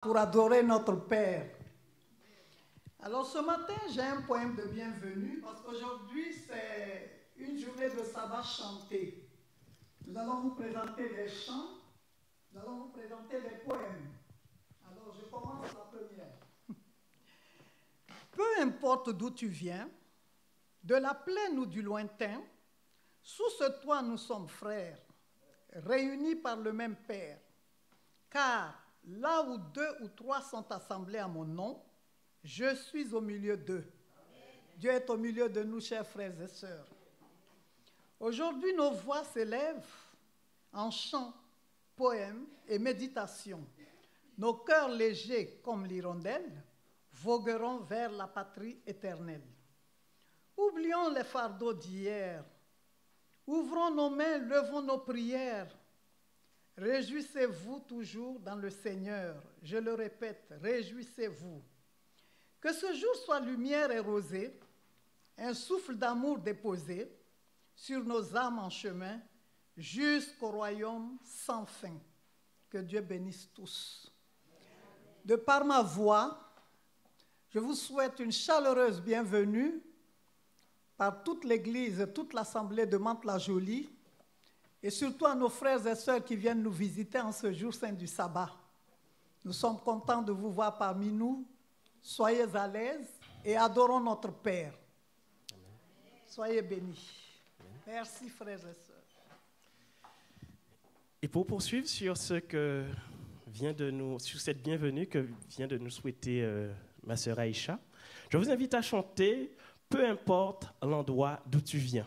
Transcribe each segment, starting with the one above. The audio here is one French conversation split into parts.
Pour adorer notre Père. Alors ce matin, j'ai un poème de bienvenue parce qu'aujourd'hui, c'est une journée de sabbat chanté. Nous allons vous présenter des chants, nous allons vous présenter des poèmes. Alors je commence la première. Peu importe d'où tu viens, de la plaine ou du lointain, sous ce toit nous sommes frères, réunis par le même Père. Car là où 2 ou 3 sont assemblés à mon nom, je suis au milieu d'eux. Dieu est au milieu de nous, chers frères et sœurs. Aujourd'hui, nos voix s'élèvent en chants, poèmes et méditations. Nos cœurs légers comme l'hirondelle vogueront vers la patrie éternelle. Oublions les fardeaux d'hier. Ouvrons nos mains, levons nos prières. Réjouissez-vous toujours dans le Seigneur. Je le répète, réjouissez-vous. Que ce jour soit lumière et rosée, un souffle d'amour déposé sur nos âmes en chemin jusqu'au royaume sans fin. Que Dieu bénisse tous. De par ma voix, je vous souhaite une chaleureuse bienvenue par toute l'Église, toute l'Assemblée de Mantes-la-Jolie, et surtout à nos frères et sœurs qui viennent nous visiter en ce jour saint du sabbat. Nous sommes contents de vous voir parmi nous. Soyez à l'aise et adorons notre Père. Amen. Soyez bénis. Amen. Merci frères et sœurs. Et pour poursuivre sur sur cette bienvenue que vient de nous souhaiter ma sœur Aïcha, je vous invite à chanter « Peu importe l'endroit d'où tu viens ».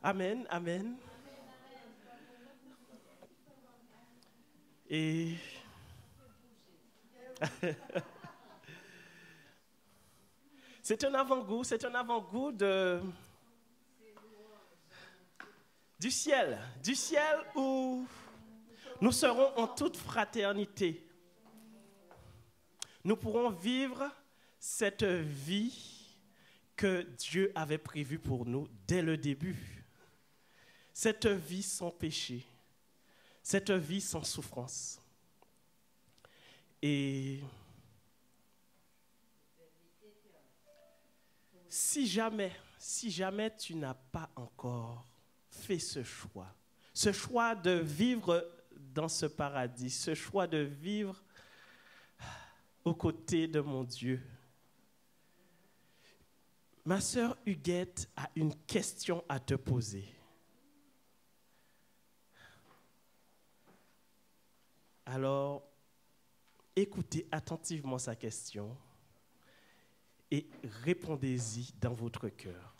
Amen, amen. Et c'est un avant-goût du ciel où nous serons en toute fraternité. Nous pourrons vivre cette vie que Dieu avait prévue pour nous dès le début. Cette vie sans péché, cette vie sans souffrance. Et si jamais tu n'as pas encore fait ce choix de vivre dans ce paradis, ce choix de vivre aux côtés de mon Dieu, ma sœur Huguette a une question à te poser. Alors, écoutez attentivement sa question et répondez-y dans votre cœur.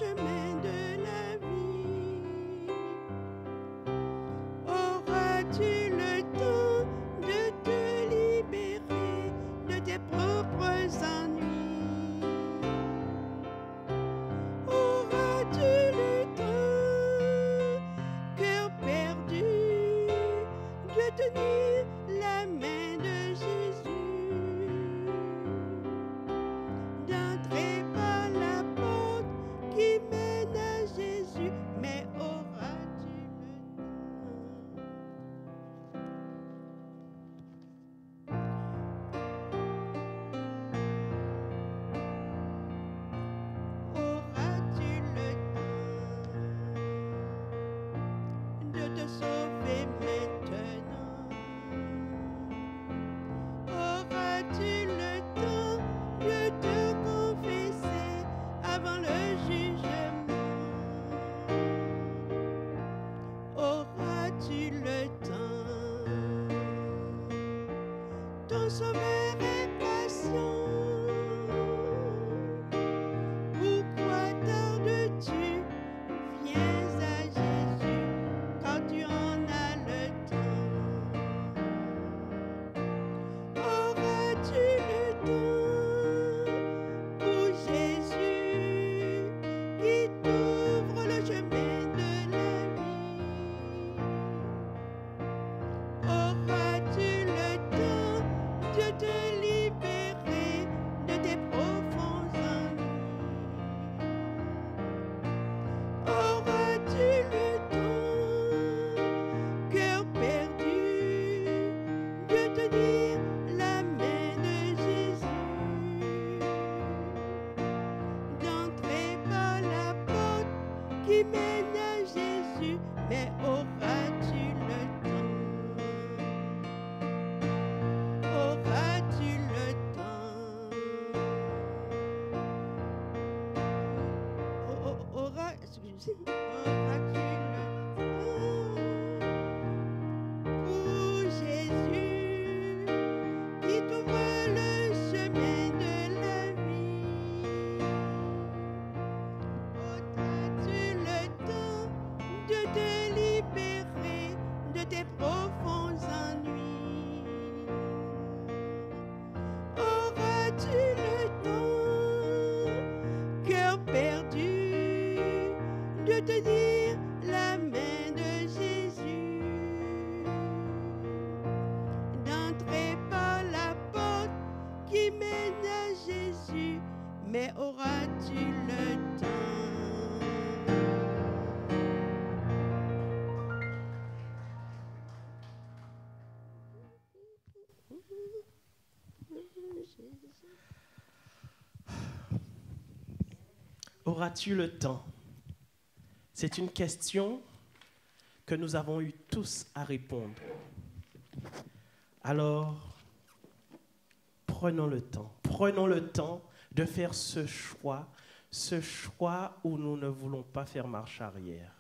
chemin de la vie? Auras-tu le temps de te libérer de tes propres ennuis? Auras-tu le temps, cœur perdu, de tenir la main de Jésus, d'entrer par la porte qui mène à Jésus, mais auras-tu le temps? Auras-tu le temps de te sauver maintenant? Auras-tu le temps de te confesser avant le jugement? Auras-tu le temps? Ton sauveur est patient. Pourquoi tardes-tu? Viens à Jésus quand tu en as le temps. Auras-tu le temps pour Jésus qui t'ouvre le chemin de la vie? Auras-tu le temps de te libérer de tes profonds ennuis? Auras-tu le temps, cœur perdu, de tenir la main de Jésus, d'entrer par la porte qui mène à Jésus, mais auras-tu le temps? Auras-tu le temps? Auras-tu le temps pour Jésus qui t'ouvre le chemin de la vie? Auras-tu le temps de te libérer de tes profonds ennuis? Auras-tu le temps, cœur perdu, de tenir la main de Jésus, d'entrer par la porte qui mène à Jésus, mais auras-tu le temps? Auras-tu le temps? C'est une question que nous avons eu tous à répondre. Alors, prenons le temps de faire ce choix où nous ne voulons pas faire marche arrière.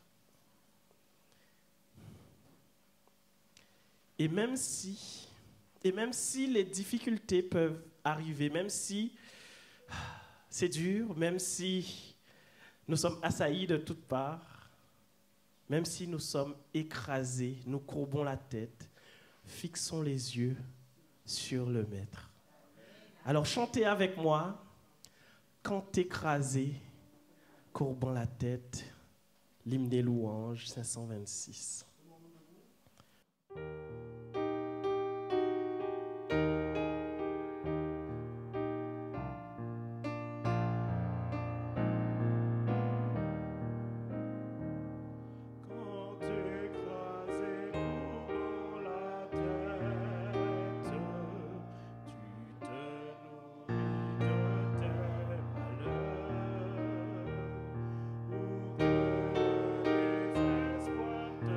Et même si les difficultés peuvent arriver, même si c'est dur, même si nous sommes assaillis de toutes parts, même si nous sommes écrasés, nous courbons la tête, fixons les yeux sur le Maître. Alors chantez avec moi, quand écrasé, courbant la tête, l'hymne des louanges 526. Espoir te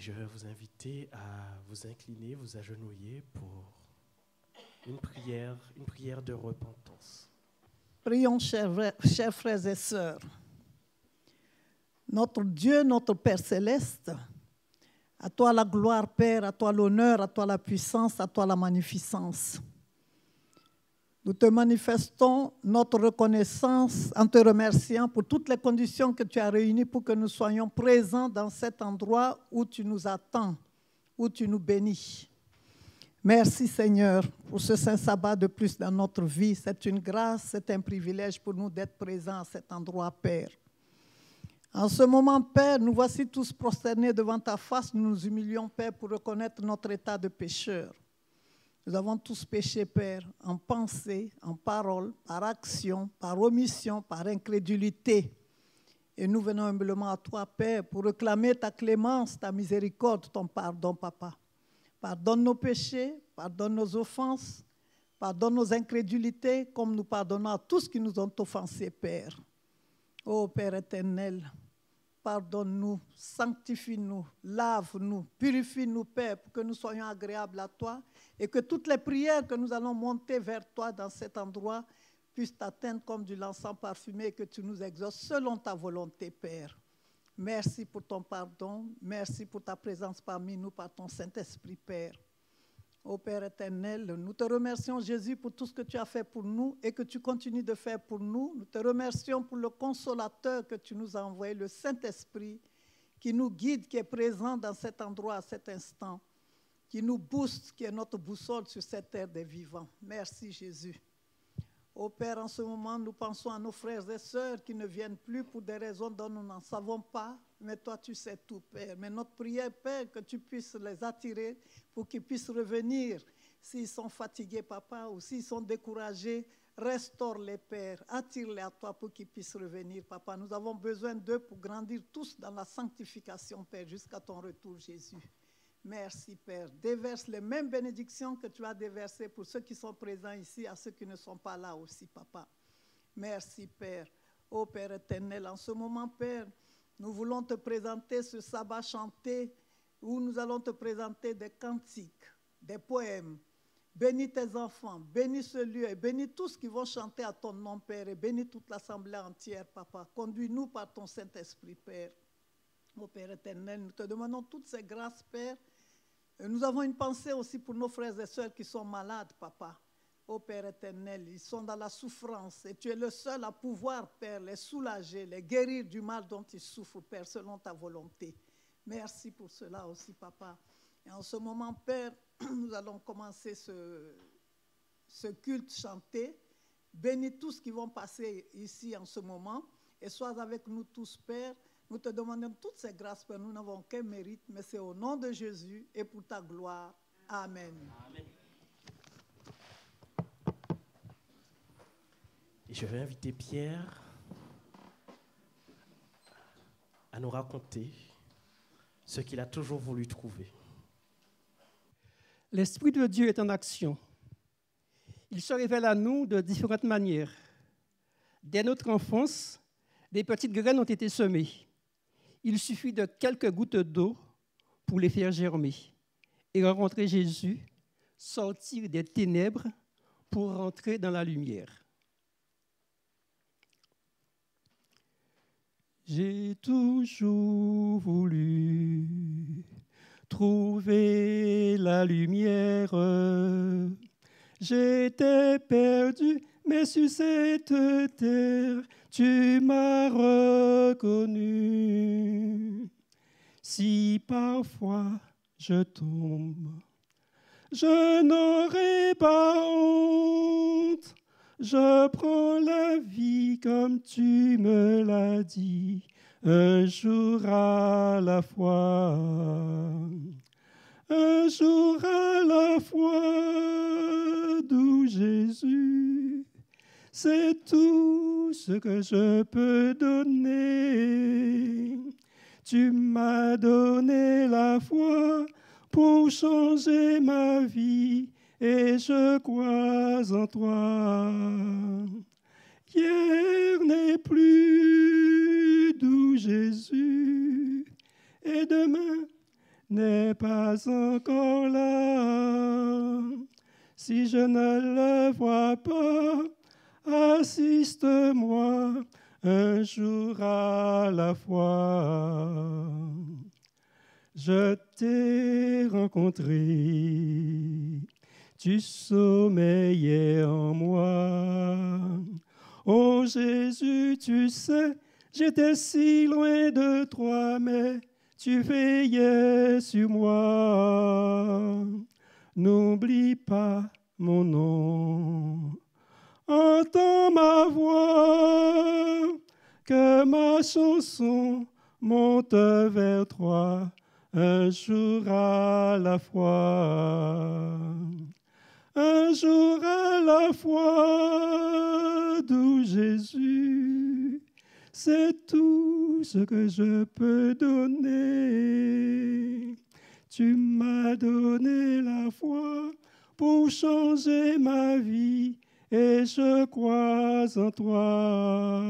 je vais vous inviter à vous incliner, vous agenouiller pour une prière de repentance. Prions, chers frères et sœurs. Notre Dieu, notre Père céleste, à toi la gloire, Père, à toi l'honneur, à toi la puissance, à toi la magnificence. Nous te manifestons notre reconnaissance en te remerciant pour toutes les conditions que tu as réunies pour que nous soyons présents dans cet endroit où tu nous attends, où tu nous bénis. Merci Seigneur pour ce saint sabbat de plus dans notre vie. C'est une grâce, c'est un privilège pour nous d'être présents à cet endroit, Père. En ce moment, Père, nous voici tous prosternés devant ta face. Nous nous humilions, Père, pour reconnaître notre état de pécheur. Nous avons tous péché, Père, en pensée, en parole, par action, par omission, par incrédulité. Et nous venons humblement à toi, Père, pour réclamer ta clémence, ta miséricorde, ton pardon, Papa. Pardonne nos péchés, pardonne nos offenses, pardonne nos incrédulités, comme nous pardonnons à tous qui nous ont offensés, Père. Ô Père éternel, pardonne-nous, sanctifie-nous, lave-nous, purifie-nous, Père, pour que nous soyons agréables à toi et que toutes les prières que nous allons monter vers toi dans cet endroit puissent t'atteindre comme du l'encens parfumé et que tu nous exauces selon ta volonté, Père. Merci pour ton pardon, merci pour ta présence parmi nous par ton Saint-Esprit, Père. Ô Père éternel, nous te remercions, Jésus, pour tout ce que tu as fait pour nous et que tu continues de faire pour nous. Nous te remercions pour le consolateur que tu nous as envoyé, le Saint-Esprit, qui nous guide, qui est présent dans cet endroit à cet instant, qui nous booste, qui est notre boussole sur cette terre des vivants. Merci, Jésus. Ô Père, en ce moment, nous pensons à nos frères et sœurs qui ne viennent plus pour des raisons dont nous n'en savons pas, mais toi, tu sais tout, Père. Mais notre prière, Père, que tu puisses les attirer pour qu'ils puissent revenir. S'ils sont fatigués, Papa, ou s'ils sont découragés, restaure-les, Père. Attire-les à toi pour qu'ils puissent revenir, Papa. Nous avons besoin d'eux pour grandir tous dans la sanctification, Père, jusqu'à ton retour, Jésus. Merci, Père. Déverse les mêmes bénédictions que tu as déversées pour ceux qui sont présents ici, à ceux qui ne sont pas là aussi, Papa. Merci, Père. Ô Père éternel, en ce moment, Père, nous voulons te présenter ce sabbat chanté où nous allons te présenter des cantiques, des poèmes. Bénis tes enfants, bénis ce lieu et bénis tous qui vont chanter à ton nom, Père, et bénis toute l'assemblée entière, Papa. Conduis-nous par ton Saint-Esprit, Père. Ô Père éternel, nous te demandons toutes ces grâces, Père. Et nous avons une pensée aussi pour nos frères et sœurs qui sont malades, Papa. Ô Père éternel, ils sont dans la souffrance et tu es le seul à pouvoir, Père, les soulager, les guérir du mal dont ils souffrent, Père, selon ta volonté. Merci pour cela aussi, Papa. Et en ce moment, Père, nous allons commencer ce culte chanté. Bénis tous qui vont passer ici en ce moment et sois avec nous tous, Père. Nous te demandons toutes ces grâces, Père. Nous n'avons qu'un mérite, mais c'est au nom de Jésus et pour ta gloire. Amen. Amen. Et je vais inviter Pierre à nous raconter ce qu'il a toujours voulu trouver. L'Esprit de Dieu est en action. Il se révèle à nous de différentes manières. Dès notre enfance, des petites graines ont été semées. Il suffit de quelques gouttes d'eau pour les faire germer et rencontrer Jésus, sortir des ténèbres pour rentrer dans la lumière. J'ai toujours voulu trouver la lumière. J'étais perdu, mais sur cette terre, tu m'as reconnu. Si parfois je tombe, je n'aurai pas honte. Je prends la vie comme tu me l'as dit, un jour à la fois. Un jour à la fois, doux Jésus, c'est tout ce que je peux donner. Tu m'as donné la foi pour changer ma vie et je crois en toi. Hier n'est plus, doux Jésus, et demain n'est pas encore là. Si je ne le vois pas, assiste-moi un jour à la fois. Je t'ai rencontré, tu sommeillais en moi. Oh Jésus, tu sais, j'étais si loin de toi, mais tu veillais sur moi. N'oublie pas mon nom. Entends ma voix, que ma chanson monte vers toi un jour à la fois. Un jour à la fois, doux Jésus, c'est tout ce que je peux donner. Tu m'as donné la foi pour changer ma vie et je crois en toi.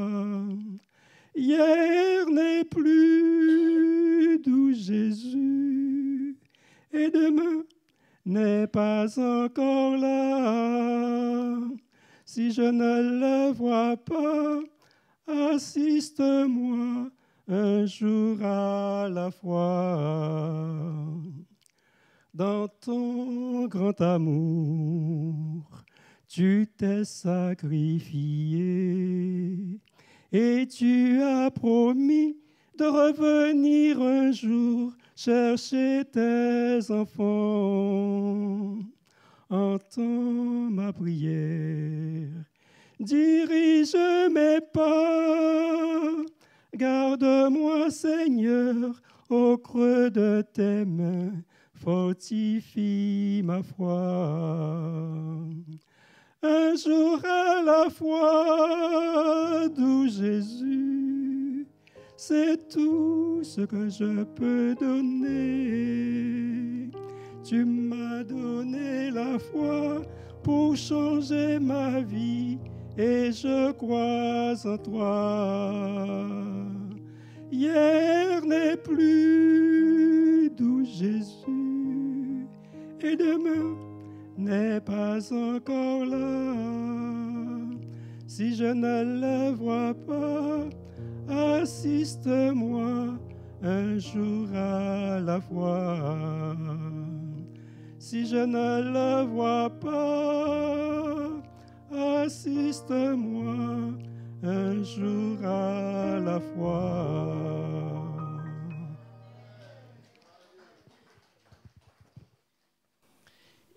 Hier n'est plus, doux Jésus, et demain n'est pas encore là. Si je ne le vois pas, assiste-moi un jour à la fois. Dans ton grand amour, tu t'es sacrifié et tu as promis de revenir un jour chercher tes enfants. Entends ma prière, dirige mes pas, garde-moi Seigneur au creux de tes mains, fortifie ma foi. Un jour à la fois, doux Jésus, c'est tout ce que je peux donner. Tu m'as donné la foi pour changer ma vie et je crois en toi. Hier n'est plus, doux Jésus, et demain n'est pas encore là. Si je ne le vois pas, assiste-moi un jour à la fois. Si je ne le vois pas, assiste-moi un jour à la fois.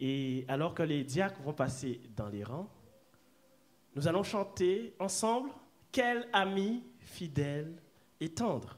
Et alors que les diacres vont passer dans les rangs, nous allons chanter ensemble « Quel ami fidèle et tendre ».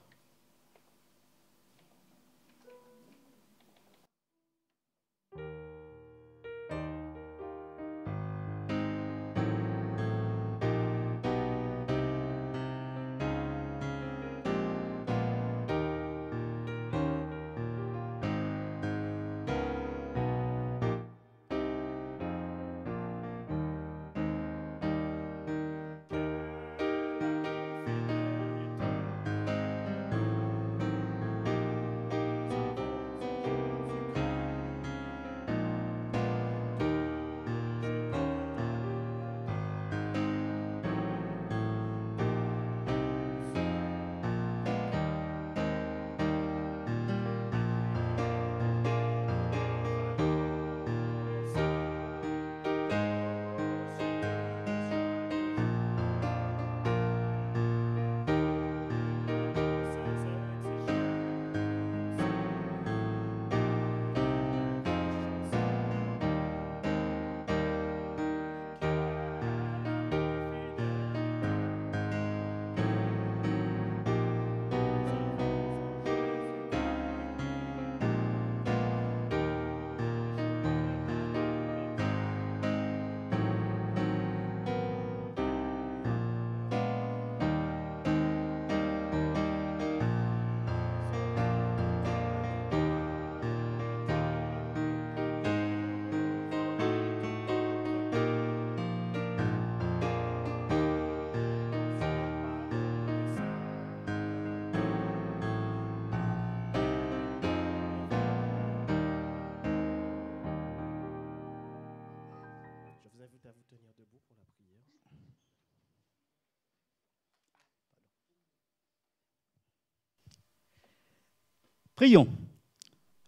Prions.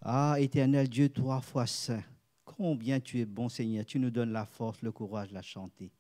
Ah, éternel Dieu, 3 fois saint, combien tu es bon, Seigneur. Tu nous donnes la force, le courage de la chanter.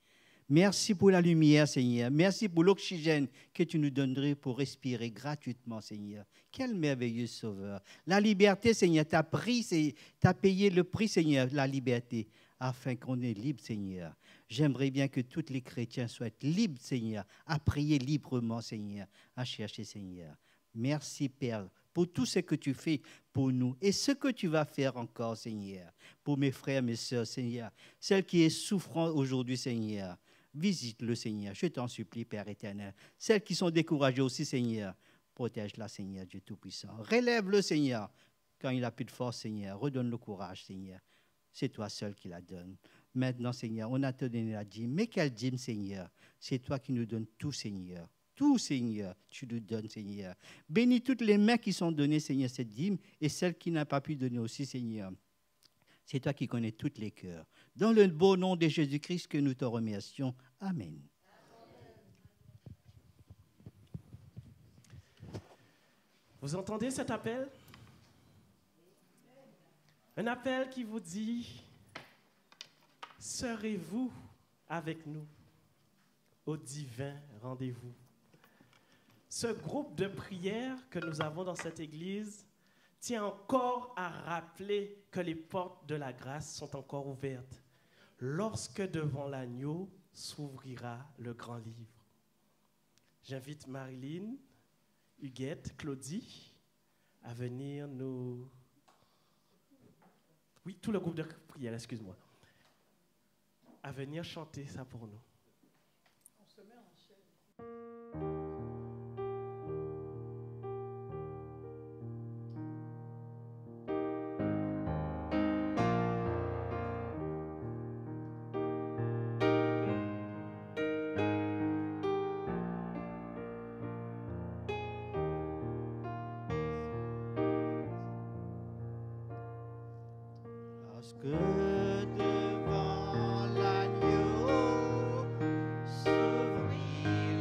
Merci pour la lumière, Seigneur. Merci pour l'oxygène que tu nous donnerais pour respirer gratuitement, Seigneur. Quel merveilleux sauveur. La liberté, Seigneur, tu as payé le prix, Seigneur, la liberté, afin qu'on est libre, Seigneur. J'aimerais bien que tous les chrétiens soient libres, Seigneur, à prier librement, Seigneur, à chercher, Seigneur. Merci, Père, pour tout ce que tu fais pour nous et ce que tu vas faire encore, Seigneur, pour mes frères, mes sœurs, Seigneur, celles qui est souffrant aujourd'hui, Seigneur. Visite-le, Seigneur, je t'en supplie, Père éternel. Celles qui sont découragées aussi, Seigneur, protège-la, Seigneur, Dieu Tout-Puissant. Relève-le, Seigneur, quand il n'a plus de force, Seigneur. Redonne le courage, Seigneur. C'est toi seul qui la donne. Maintenant, Seigneur, on a te donné la dîme. Mais quelle dîme, Seigneur? C'est toi qui nous donnes tout, Seigneur. Tout, Seigneur, tu nous donnes, Seigneur. Bénis toutes les mains qui sont données, Seigneur, cette dîme, et celles qui n'ont pas pu donner aussi, Seigneur. C'est toi qui connais tous les cœurs. Dans le beau nom de Jésus-Christ que nous te remercions. Amen. Vous entendez cet appel? Un appel qui vous dit, serez-vous avec nous au divin rendez-vous? Ce groupe de prière que nous avons dans cette église tient encore à rappeler que les portes de la grâce sont encore ouvertes lorsque devant l'agneau s'ouvrira le grand livre. J'invite Marilyn, Huguette, Claudie à venir nous... Oui, tout le groupe de prière, excuse-moi. À venir chanter ça pour nous. On se met en chaîne. Parce que devant l'agneau s'ouvrira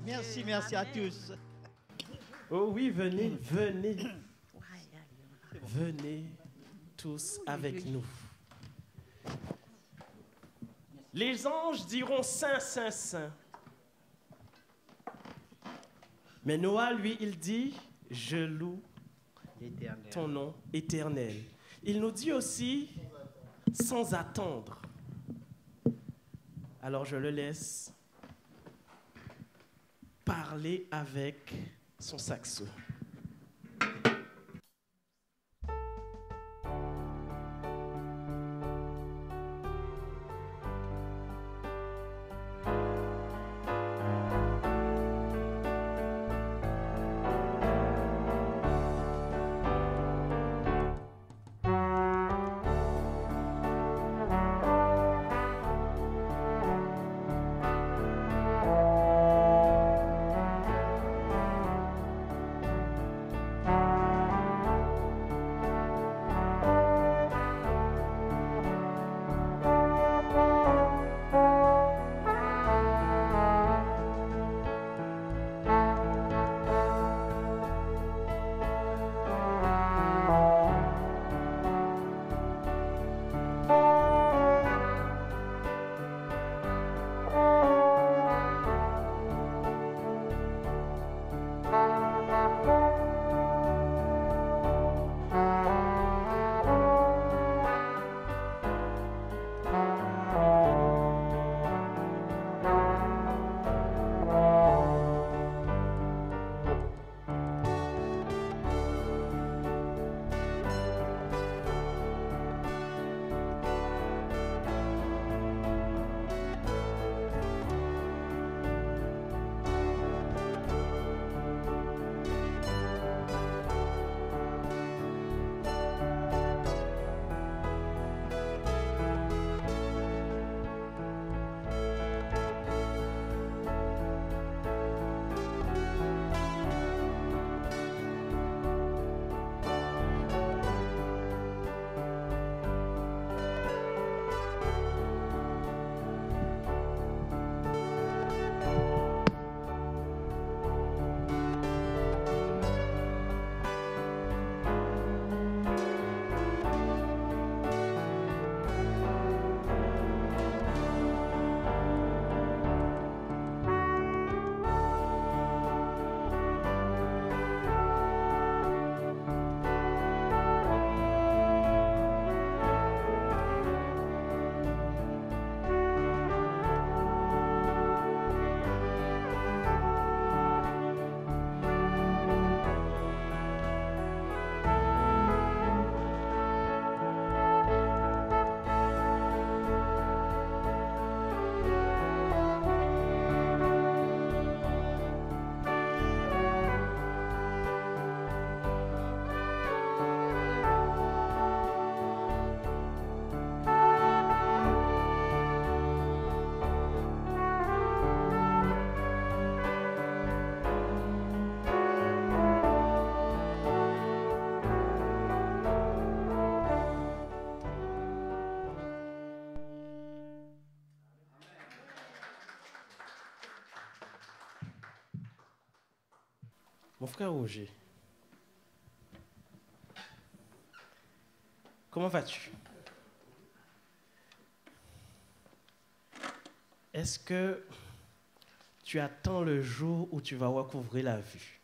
Merci, merci à tous. Oh oui, venez, venez. Venez tous avec nous. Les anges diront Saint, Saint, Saint. Mais Noah, lui, il dit, je loue ton nom éternel. Il nous dit aussi, sans attendre. Alors je le laisse parler avec son saxo. Mon frère Roger, comment vas-tu? Est-ce que tu attends le jour où tu vas recouvrer la vue?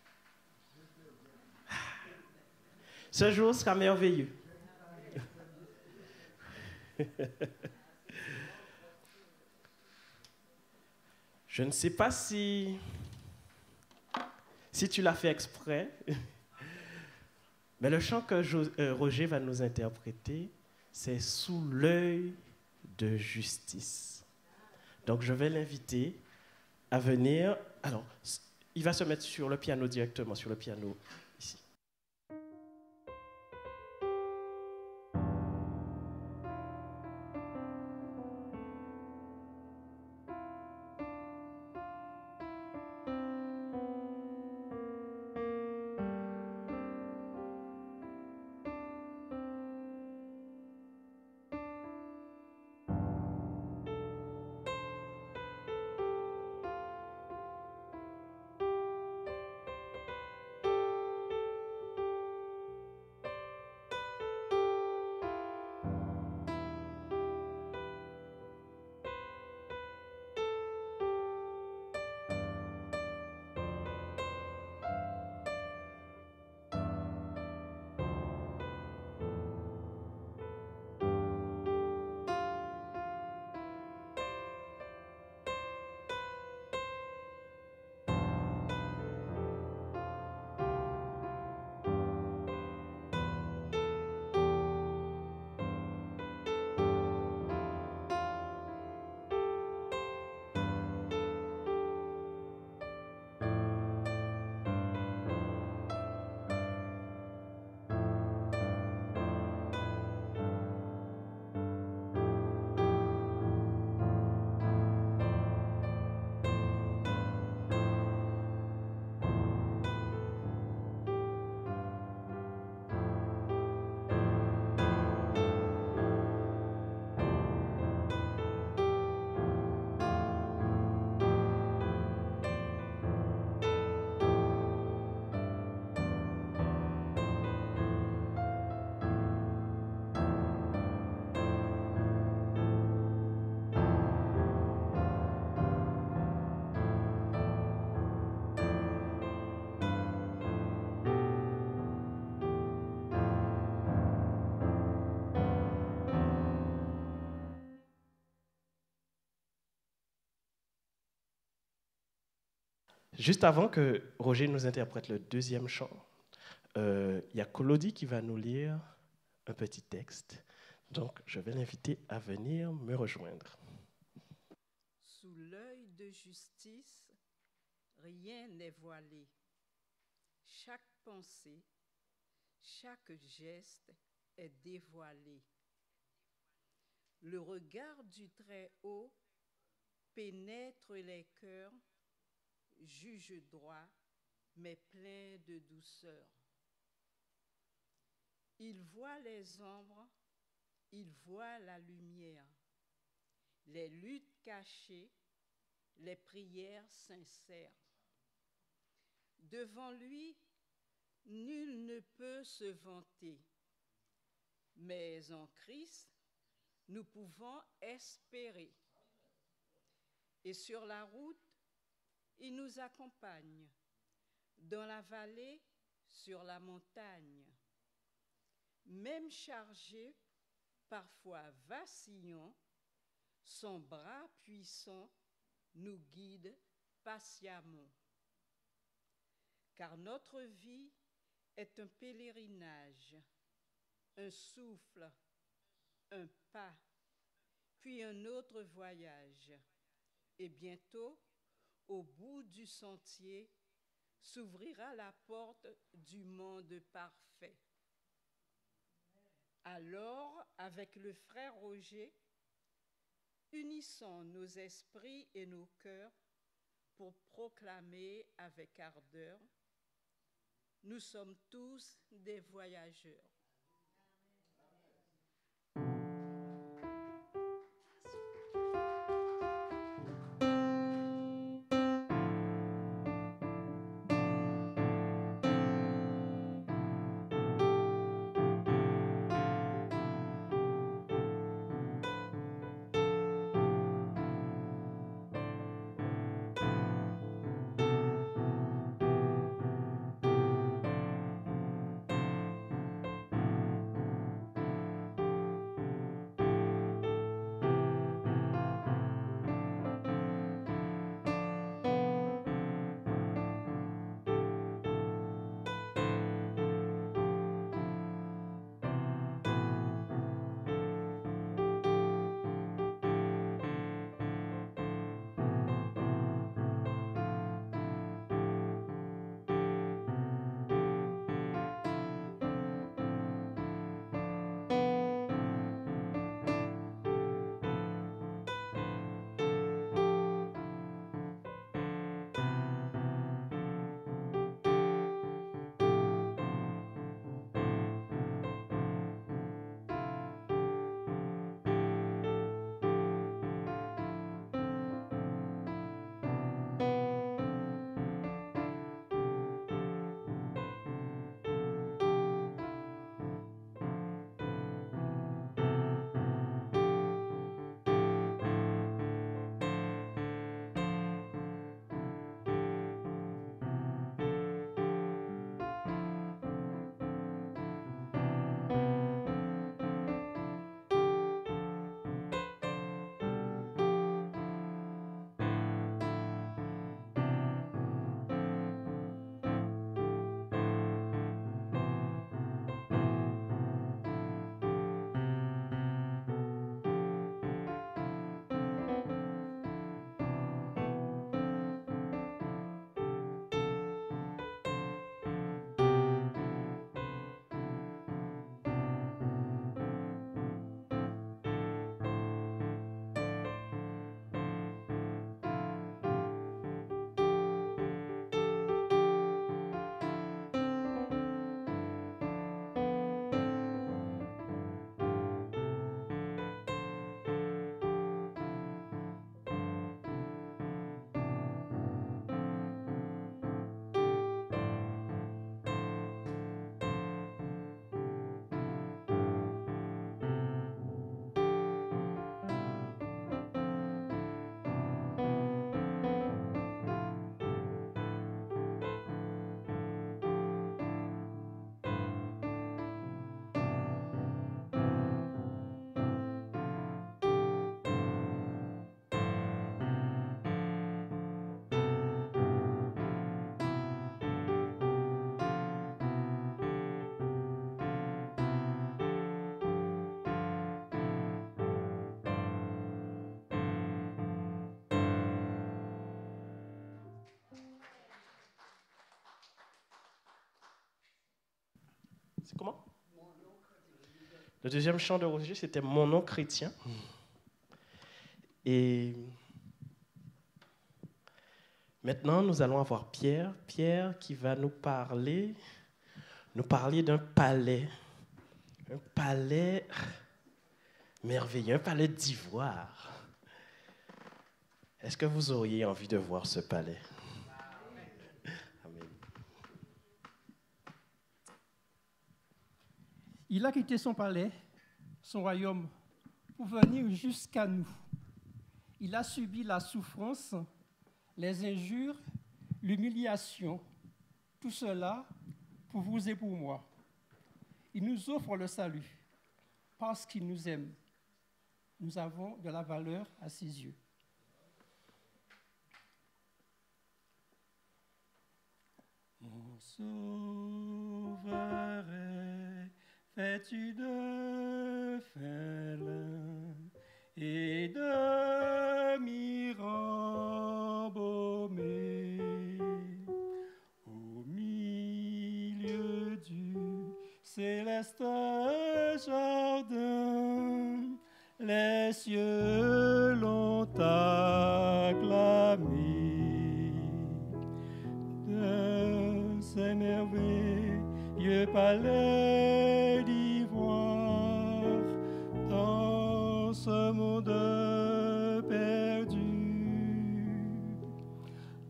Ce jour sera merveilleux. Je ne sais pas si tu l'as fait exprès, mais le chant que Roger va nous interpréter, c'est Sous l'œil de justice. Donc je vais l'inviter à venir. Alors, il va se mettre sur le piano directement, sur le piano ici. Juste avant que Roger nous interprète le deuxième chant, il y a Colody qui va nous lire un petit texte. Donc, je vais l'inviter à venir me rejoindre. Sous l'œil de justice, rien n'est voilé. Chaque pensée, chaque geste est dévoilé. Le regard du Très-Haut pénètre les cœurs, juge droit, mais plein de douceur. Il voit les ombres, il voit la lumière, les luttes cachées, les prières sincères. Devant lui, nul ne peut se vanter, mais en Christ, nous pouvons espérer. Et sur la route, il nous accompagne, dans la vallée, sur la montagne. Même chargé, parfois vacillant, son bras puissant nous guide patiemment. Car notre vie est un pèlerinage, un souffle, un pas, puis un autre voyage. Et bientôt, au bout du sentier, s'ouvrira la porte du monde parfait. Alors, avec le frère Roger, unissons nos esprits et nos cœurs pour proclamer avec ardeur: nous sommes tous des voyageurs. C'est comment? Le deuxième chant de Roger, c'était Mon nom chrétien. Et maintenant, nous allons avoir Pierre. Pierre qui va nous parler d'un palais. Un palais merveilleux, un palais d'ivoire. Est-ce que vous auriez envie de voir ce palais? Amen. Il a quitté son palais, son royaume, pour venir jusqu'à nous. Il a subi la souffrance, les injures, l'humiliation, tout cela pour vous et pour moi. Il nous offre le salut parce qu'il nous aime. Nous avons de la valeur à ses yeux. Mon sauveur est vêtu de fêlin et de myrrhe embaumée. Au milieu du céleste jardin, les cieux l'ont acclamé. De ces merveilleux palais d'ivoire, dans ce monde perdu,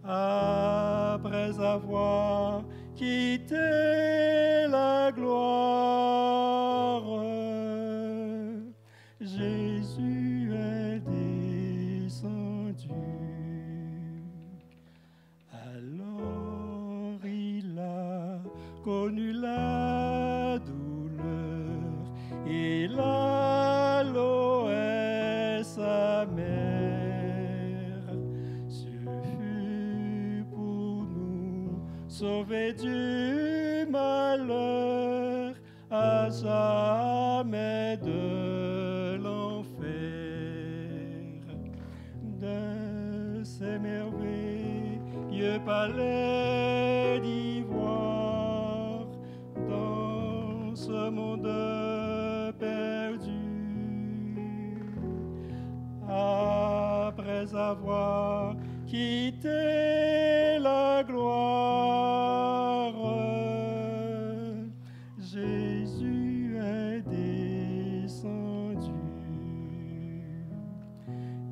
après avoir quitté la gloire, Jésus est descendu. Alors il a connu la douleur et l'aloès amère. Ce fut pour nous sauver du malheur, à jamais de l'enfer. De ces merveilleux palais d'ivoire, dans ce monde perdu, après avoir quitté la gloire, Jésus est descendu.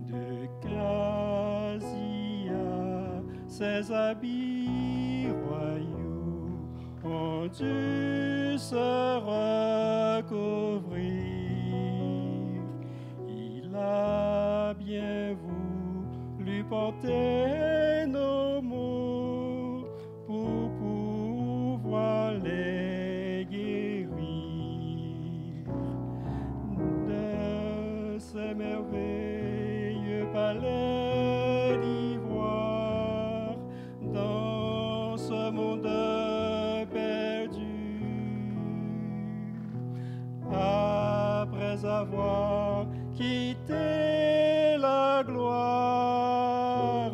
De Casia, ses habits royaux ont dû se recouvrir. Il a bien voulu porter nos maux pour pouvoir les guérir. De ces merveilleux palais d'ivoire, dans ce monde perdu, après avoir quitté la gloire,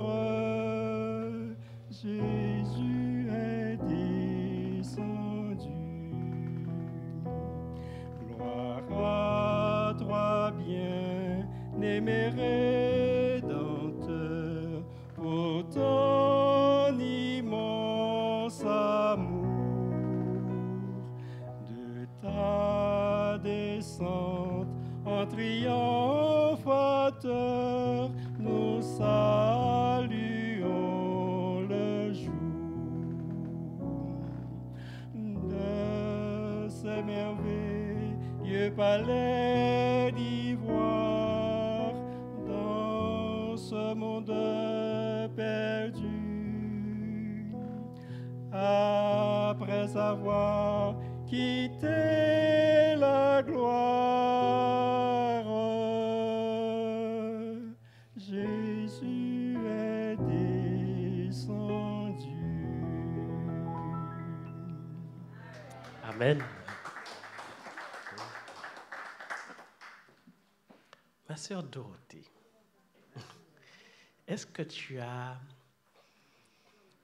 Jésus est descendu. Gloire à toi, bien-aimé Rédempteur, pour ton immense amour. De ta descente en triomphateur, nous saluons le jour. De ces merveilleux palais d'ivoire, dans ce monde perdu, après avoir quitté la gloire, Jésus est descendu. Amen. Ma sœur Dorothée, est-ce que tu as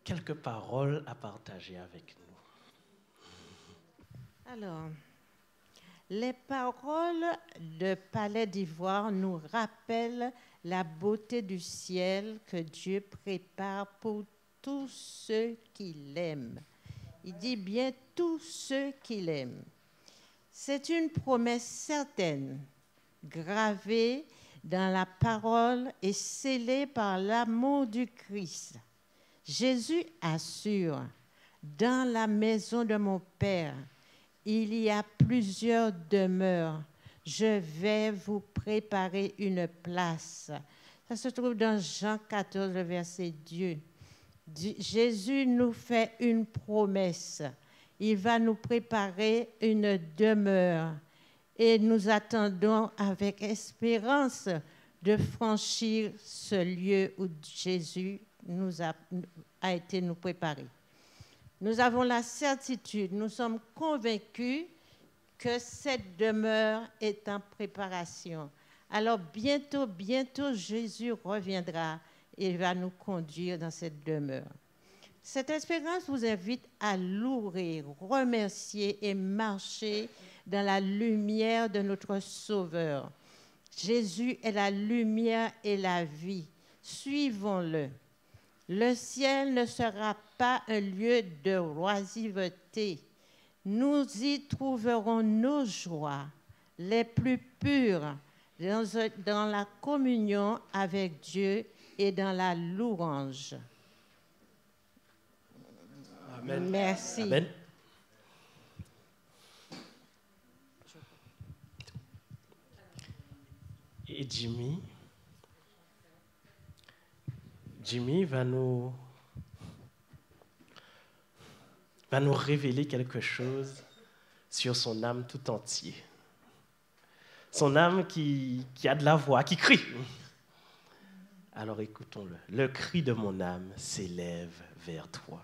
quelques paroles à partager avec nous? Alors, les paroles de Palais d'Ivoire nous rappellent la beauté du ciel que Dieu prépare pour tous ceux qui l'aiment. Il dit bien tous ceux qui l'aiment. C'est une promesse certaine, gravée dans la parole et scellée par l'amour du Christ. Jésus assure, dans la maison de mon Père, il y a plusieurs demeures. Je vais vous préparer une place. Ça se trouve dans Jean 14, verset 2. Jésus nous fait une promesse. Il va nous préparer une demeure. Et nous attendons avec espérance de franchir ce lieu où Jésus a été nous préparé. Nous avons la certitude, nous sommes convaincus que cette demeure est en préparation. Alors bientôt, Jésus reviendra et va nous conduire dans cette demeure. Cette espérance vous invite à louer, remercier et marcher dans la lumière de notre Sauveur. Jésus est la lumière et la vie. Suivons-le. Le ciel ne sera pas un lieu de oisiveté. Nous y trouverons nos joies les plus pures dans la communion avec Dieu et dans la louange. Amen. Merci. Amen. Et Jimmy va nous révéler quelque chose sur son âme tout entier. Son âme qui a de la voix, qui crie. Alors écoutons-le. Le cri de mon âme s'élève vers toi.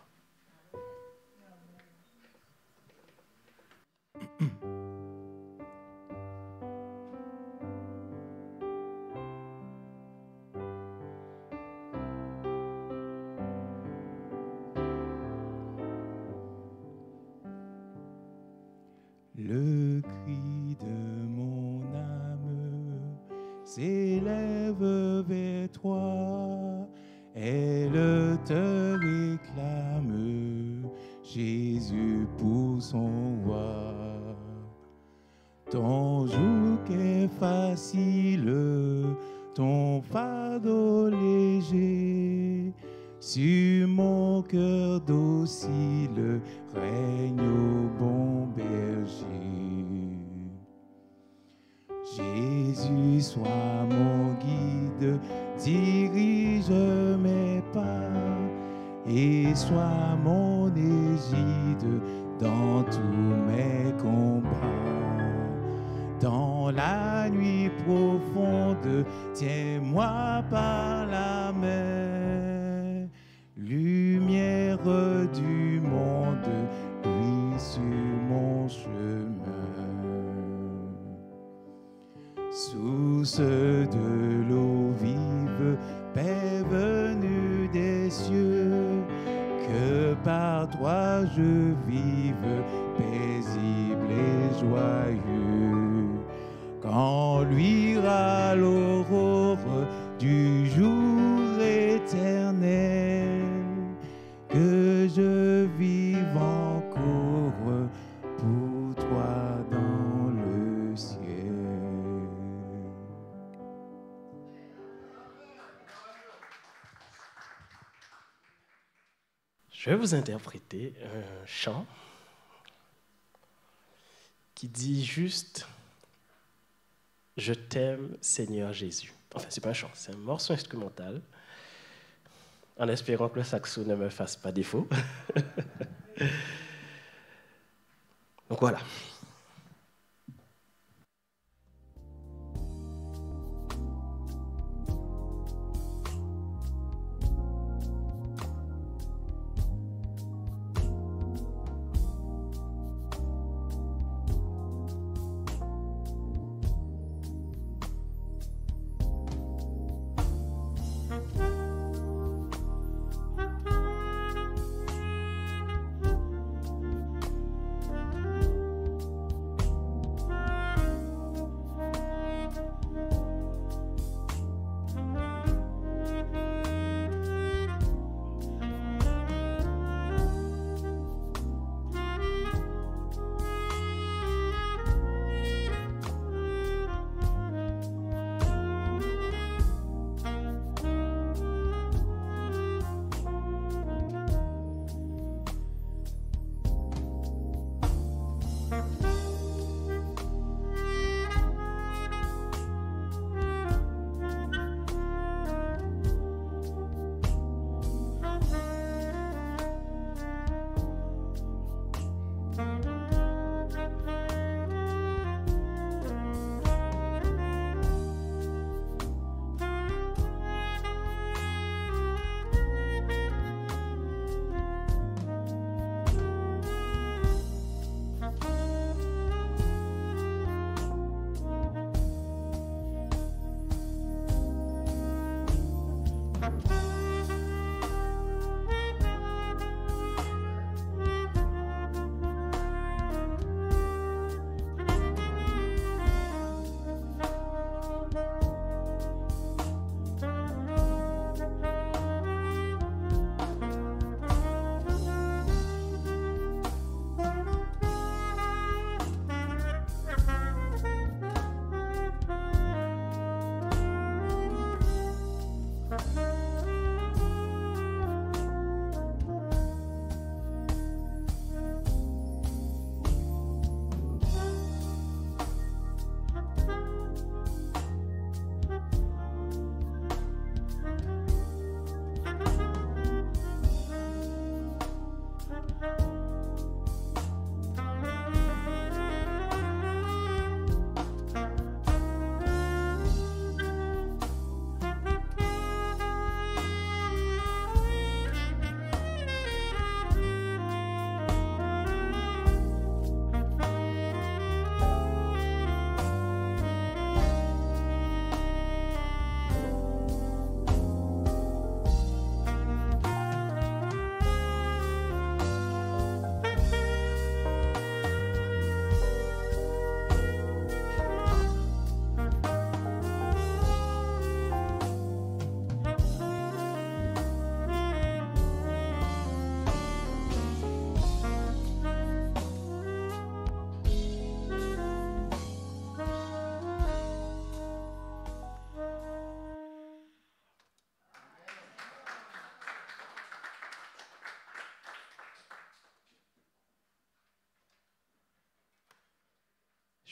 Le cri de mon âme s'élève vers toi, elle te réclame, Jésus pour son roi. Ton joug est facile, ton fardeau léger, sur mon cœur docile règne au bon berger. Jésus, sois mon guide, dirige mes pas et sois mon égide dans tous mes combats. Dans la nuit profonde, tiens-moi par la main. Lumière du monde, brille sur mon chemin. Source de l'eau vive, paix venue des cieux, que par toi je vive, paisible et joyeux. Quand luira l'aurore du jour éternel, que je vive encore pour toi dans le ciel. Je vais vous interpréter un chant qui dit juste « Je t'aime, Seigneur Jésus ». Enfin, ce n'est pas un chant, c'est un morceau instrumental, en espérant que le saxo ne me fasse pas défaut. Donc voilà.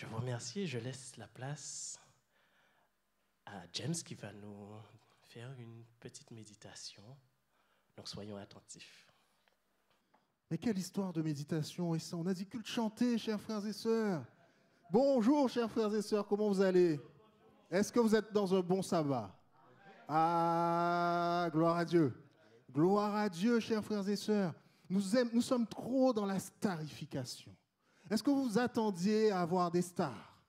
Je vous remercie et je laisse la place à James qui va nous faire une petite méditation. Donc soyons attentifs. Mais quelle histoire de méditation, et ça, on a dit culte chanté, chers frères et sœurs. Bonjour, chers frères et sœurs, comment vous allez? Est-ce que vous êtes dans un bon sabbat? Ah, gloire à Dieu. Gloire à Dieu, chers frères et sœurs. Nous sommes trop dans la starification. Est-ce que vous vous attendiez à avoir des stars?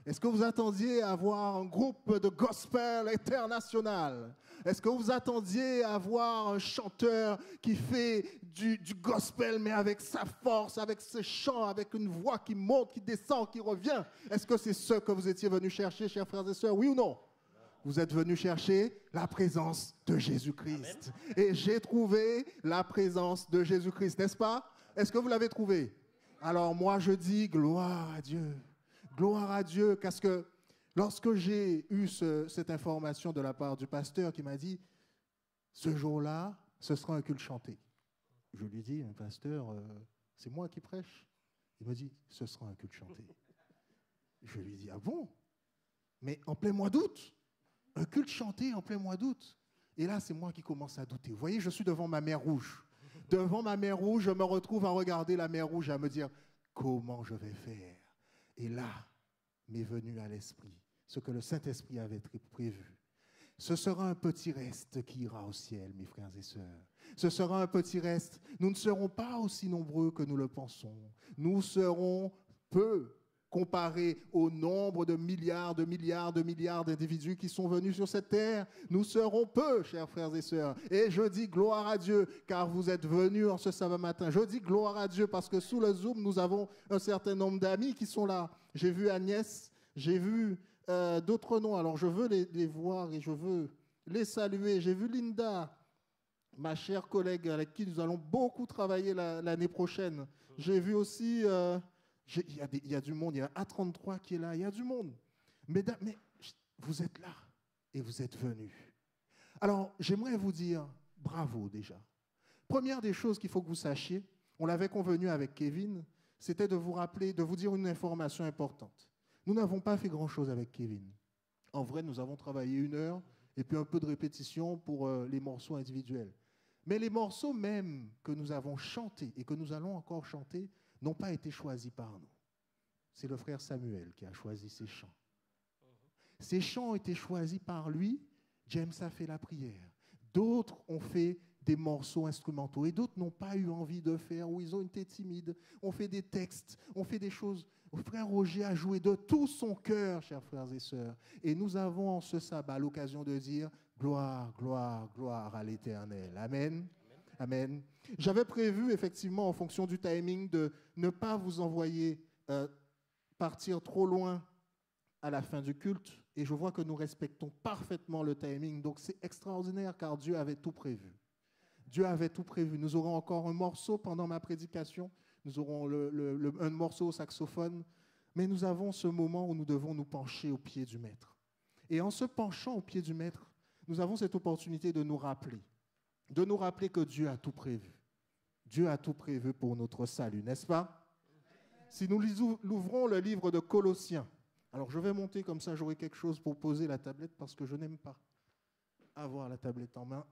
Est-ce que vous attendiez à avoir un groupe de gospel international? Est-ce que vous attendiez à avoir un chanteur qui fait du gospel, mais avec sa force, avec ses chants, avec une voix qui monte, qui descend, qui revient? Est-ce que c'est ce que vous étiez venus chercher, chers frères et sœurs? Oui ou non? Vous êtes venus chercher la présence de Jésus-Christ. Et j'ai trouvé la présence de Jésus-Christ, n'est-ce pas? Est-ce que vous l'avez trouvé? Alors moi, je dis gloire à Dieu. Gloire à Dieu, parce que lorsque j'ai eu cette information de la part du pasteur qui m'a dit, ce jour-là, ce sera un culte chanté. Je lui dis, pasteur, c'est moi qui prêche. Il me dit, ce sera un culte chanté. Je lui dis, ah bon? Mais en plein mois d'août? Un culte chanté en plein mois d'août? Et là, c'est moi qui commence à douter. Vous voyez, je suis devant ma mer Rouge. Devant ma mer Rouge, je me retrouve à regarder la mer Rouge et à me dire, comment je vais faire? Et là, m'est venu à l'esprit ce que le Saint-Esprit avait prévu. Ce sera un petit reste qui ira au ciel, mes frères et sœurs. Ce sera un petit reste. Nous ne serons pas aussi nombreux que nous le pensons. Nous serons peu comparé au nombre de milliards d'individus qui sont venus sur cette terre. Nous serons peu, chers frères et sœurs. Et je dis gloire à Dieu, car vous êtes venus en ce sabbat matin. Je dis gloire à Dieu, parce que sous le Zoom, nous avons un certain nombre d'amis qui sont là. J'ai vu Agnès, j'ai vu d'autres noms. Alors, je veux les voir et je veux les saluer. J'ai vu Linda, ma chère collègue avec qui nous allons beaucoup travailler l'année prochaine. J'ai vu aussi... il y a du monde, il y a A33 qui est là, il y a du monde. Mais vous êtes là et vous êtes venus. Alors, j'aimerais vous dire bravo déjà. Première des choses qu'il faut que vous sachiez, on l'avait convenu avec Kevin, c'était de vous rappeler, de vous dire une information importante. Nous n'avons pas fait grand-chose avec Kevin. En vrai, nous avons travaillé 1 heure et puis un peu de répétition pour les morceaux individuels. Mais les morceaux même que nous avons chantés et que nous allons encore chanter n'ont pas été choisis par nous. C'est le frère Samuel qui a choisi ces chants. Ces chants ont été choisis par lui. James a fait la prière. D'autres ont fait des morceaux instrumentaux et d'autres n'ont pas eu envie de faire ou ils ont été timides. On fait des textes, on fait des choses. Le frère Roger a joué de tout son cœur, chers frères et sœurs. Et nous avons en ce sabbat l'occasion de dire Gloire, gloire, gloire à l'Éternel. Amen. Amen. J'avais prévu, effectivement, en fonction du timing, de ne pas vous envoyer partir trop loin à la fin du culte. Et je vois que nous respectons parfaitement le timing. Donc, c'est extraordinaire car Dieu avait tout prévu. Dieu avait tout prévu. Nous aurons encore un morceau pendant ma prédication. Nous aurons un morceau au saxophone. Mais nous avons ce moment où nous devons nous pencher au pied du Maître. Et en se penchant au pied du Maître, nous avons cette opportunité de nous rappeler que Dieu a tout prévu. Dieu a tout prévu pour notre salut, n'est-ce pas? Si nous ouvrons le livre de Colossiens, alors je vais monter comme ça, j'aurai quelque chose pour poser la tablette parce que je n'aime pas avoir la tablette en main.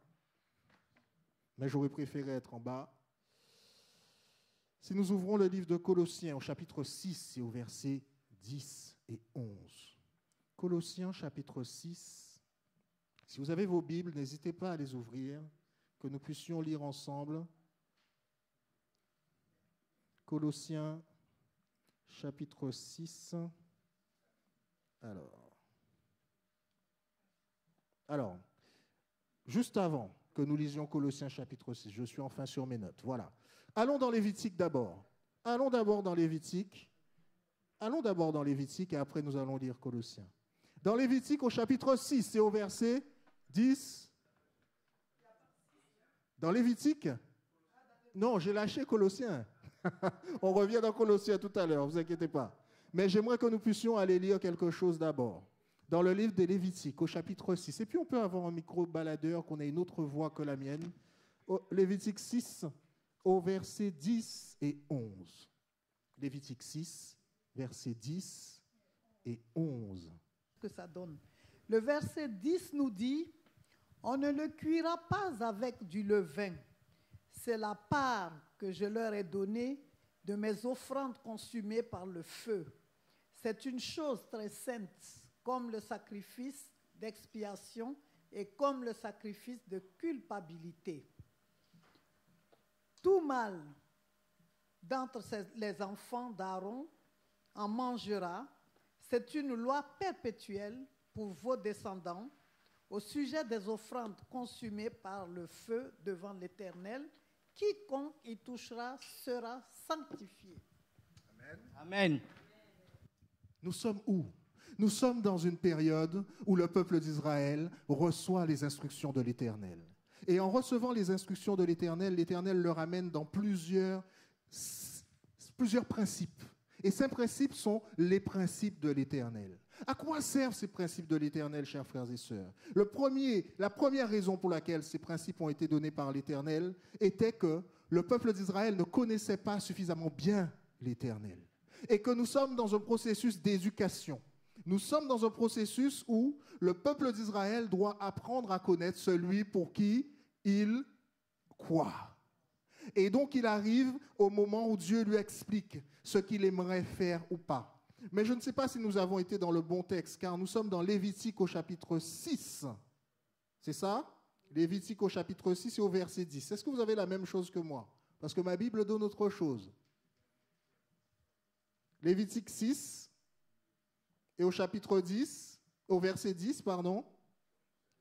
Mais j'aurais préféré être en bas. Si nous ouvrons le livre de Colossiens au chapitre 6 et au verset 10 et 11. Colossiens chapitre 6. Si vous avez vos Bibles, n'hésitez pas à les ouvrir, que nous puissions lire ensemble. Colossiens chapitre 6. Alors, juste avant que nous lisions Colossiens chapitre 6, je suis enfin sur mes notes, voilà. Allons dans Lévitique d'abord. Allons d'abord dans Lévitique et après nous allons lire Colossiens. Dans Lévitique au chapitre 6 et au verset 10. Dans Lévitique? Non, j'ai lâché Colossiens. On revient dans Colossiens tout à l'heure, ne vous inquiétez pas. Mais j'aimerais que nous puissions aller lire quelque chose d'abord. Dans le livre des Lévitiques, au chapitre 6. Et puis on peut avoir un micro-baladeur, qu'on ait une autre voix que la mienne. Lévitique 6, au verset 10 et 11. Lévitique 6, versets 10 et 11. Que ça donne. Le verset 10 nous dit, « On ne le cuira pas avec du levain. C'est la part que je leur ai donnée de mes offrandes consumées par le feu. C'est une chose très sainte, comme le sacrifice d'expiation et comme le sacrifice de culpabilité. Tout mâle d'entre les enfants d'Aaron en mangera. C'est une loi perpétuelle pour vos descendants au sujet des offrandes consumées par le feu devant l'Éternel. Quiconque y touchera sera sanctifié. » Amen. Amen. Nous sommes où? Nous sommes dans une période où le peuple d'Israël reçoit les instructions de l'Éternel. Et en recevant les instructions de l'Éternel, l'Éternel leur amène dans plusieurs principes. Et ces principes sont les principes de l'Éternel. À quoi servent ces principes de l'Éternel, chers frères et sœurs? La première raison pour laquelle ces principes ont été donnés par l'Éternel était que le peuple d'Israël ne connaissait pas suffisamment bien l'Éternel. Et que nous sommes dans un processus d'éducation. Nous sommes dans un processus où le peuple d'Israël doit apprendre à connaître celui pour qui il croit. Et donc il arrive au moment où Dieu lui explique ce qu'il aimerait faire ou pas. Mais je ne sais pas si nous avons été dans le bon texte, car nous sommes dans Lévitique au chapitre 6. C'est ça? Lévitique au chapitre 6 et au verset 10. Est-ce que vous avez la même chose que moi? Parce que ma Bible donne autre chose. Lévitique 6 et au chapitre 10, au verset 10, pardon.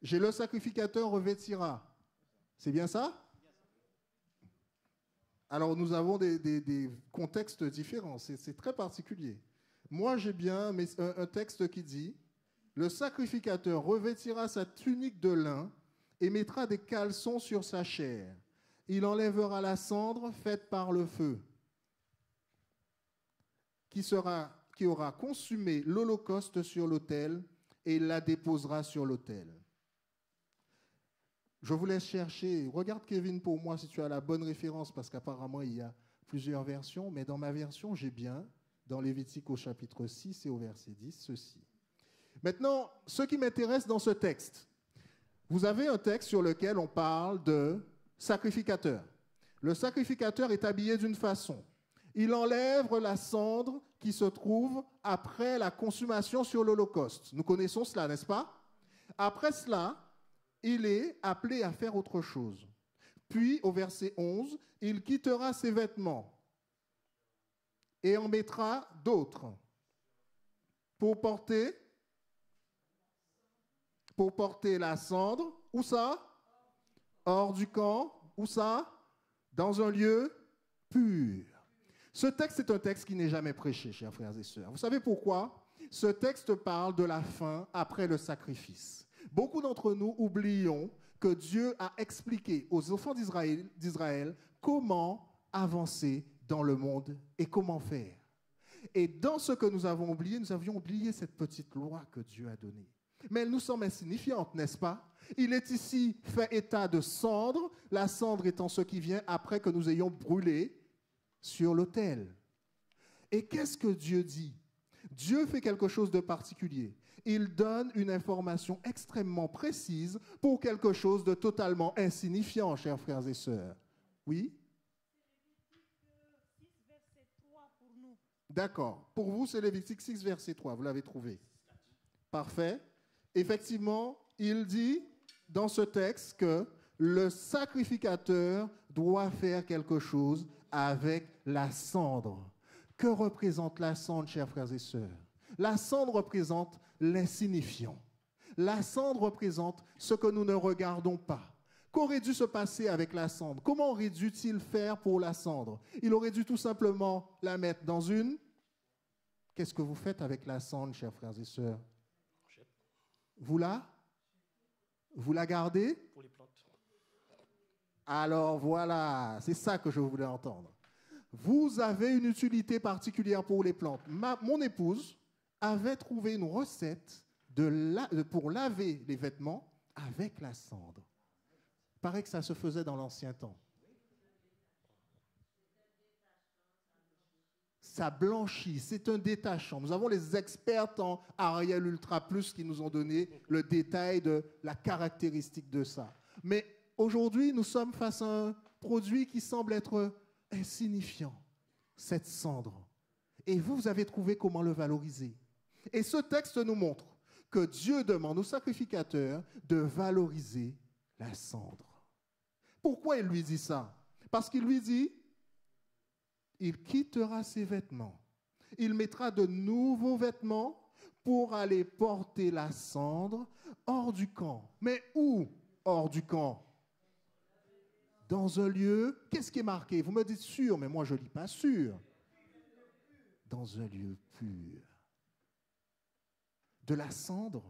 J'ai le sacrificateur revêtira. C'est bien ça? Alors nous avons des contextes différents, c'est très particulier. Moi j'ai bien un texte qui dit « Le sacrificateur revêtira sa tunique de lin et mettra des caleçons sur sa chair. Il enlèvera la cendre faite par le feu, qui aura consumé l'holocauste sur l'autel, et il la déposera sur l'autel. » Je vous laisse chercher. Regarde, Kevin, pour moi, si tu as la bonne référence, parce qu'apparemment, il y a plusieurs versions, mais dans ma version, j'ai bien, dans Lévitique au chapitre 6 et au verset 10, ceci. Maintenant, ce qui m'intéresse dans ce texte, vous avez un texte sur lequel on parle de sacrificateur. Le sacrificateur est habillé d'une façon. Il enlève la cendre qui se trouve après la consommation sur l'Holocauste. Nous connaissons cela, n'est-ce pas? Après cela, il est appelé à faire autre chose. Puis, au verset 11, il quittera ses vêtements et en mettra d'autres pour porter pour porter la cendre. Où ça? Hors du camp. Où ça? Dans un lieu pur. Ce texte est un texte qui n'est jamais prêché, chers frères et sœurs. Vous savez pourquoi? Ce texte parle de la fin après le sacrifice. Beaucoup d'entre nous oublions que Dieu a expliqué aux enfants d'Israël comment avancer dans le monde et comment faire. Et dans ce que nous avons oublié, nous avions oublié cette petite loi que Dieu a donnée. Mais elle nous semble insignifiante, n'est-ce pas? Il est ici fait état de cendre, la cendre étant ce qui vient après que nous ayons brûlé sur l'autel. Et qu'est-ce que Dieu dit? Dieu fait quelque chose de particulier. Il donne une information extrêmement précise pour quelque chose de totalement insignifiant, chers frères et sœurs. Oui? D'accord. Pour vous, c'est Lévitique 6, verset 3. Vous l'avez trouvé. Parfait. Effectivement, il dit dans ce texte que le sacrificateur doit faire quelque chose avec la cendre. Que représente la cendre, chers frères et sœurs? La cendre représente l'insignifiant. La cendre représente ce que nous ne regardons pas. Qu'aurait dû se passer avec la cendre? Comment aurait dû-il faire pour la cendre? Il aurait dû tout simplement la mettre dans une... Qu'est-ce que vous faites avec la cendre, chers frères et sœurs? Vous la gardez? Pour les plantes. Alors voilà, c'est ça que je voulais entendre. Vous avez une utilité particulière pour les plantes. Mon épouse avait trouvé une recette pour laver les vêtements avec la cendre. Il paraît que ça se faisait dans l'ancien temps. Ça blanchit, c'est un détachant. Nous avons les experts en Ariel Ultra Plus qui nous ont donné le détail de la caractéristique de ça. Mais aujourd'hui, nous sommes face à un produit qui semble être insignifiant, cette cendre. Et vous avez trouvé comment le valoriser. Et ce texte nous montre que Dieu demande aux sacrificateurs de valoriser la cendre. Pourquoi il lui dit ça? Parce qu'il lui dit, il quittera ses vêtements. Il mettra de nouveaux vêtements pour aller porter la cendre hors du camp. Mais où hors du camp? Dans un lieu, qu'est-ce qui est marqué? Vous me dites sûr, mais moi je ne lis pas sûr. Dans un lieu pur. De la cendre,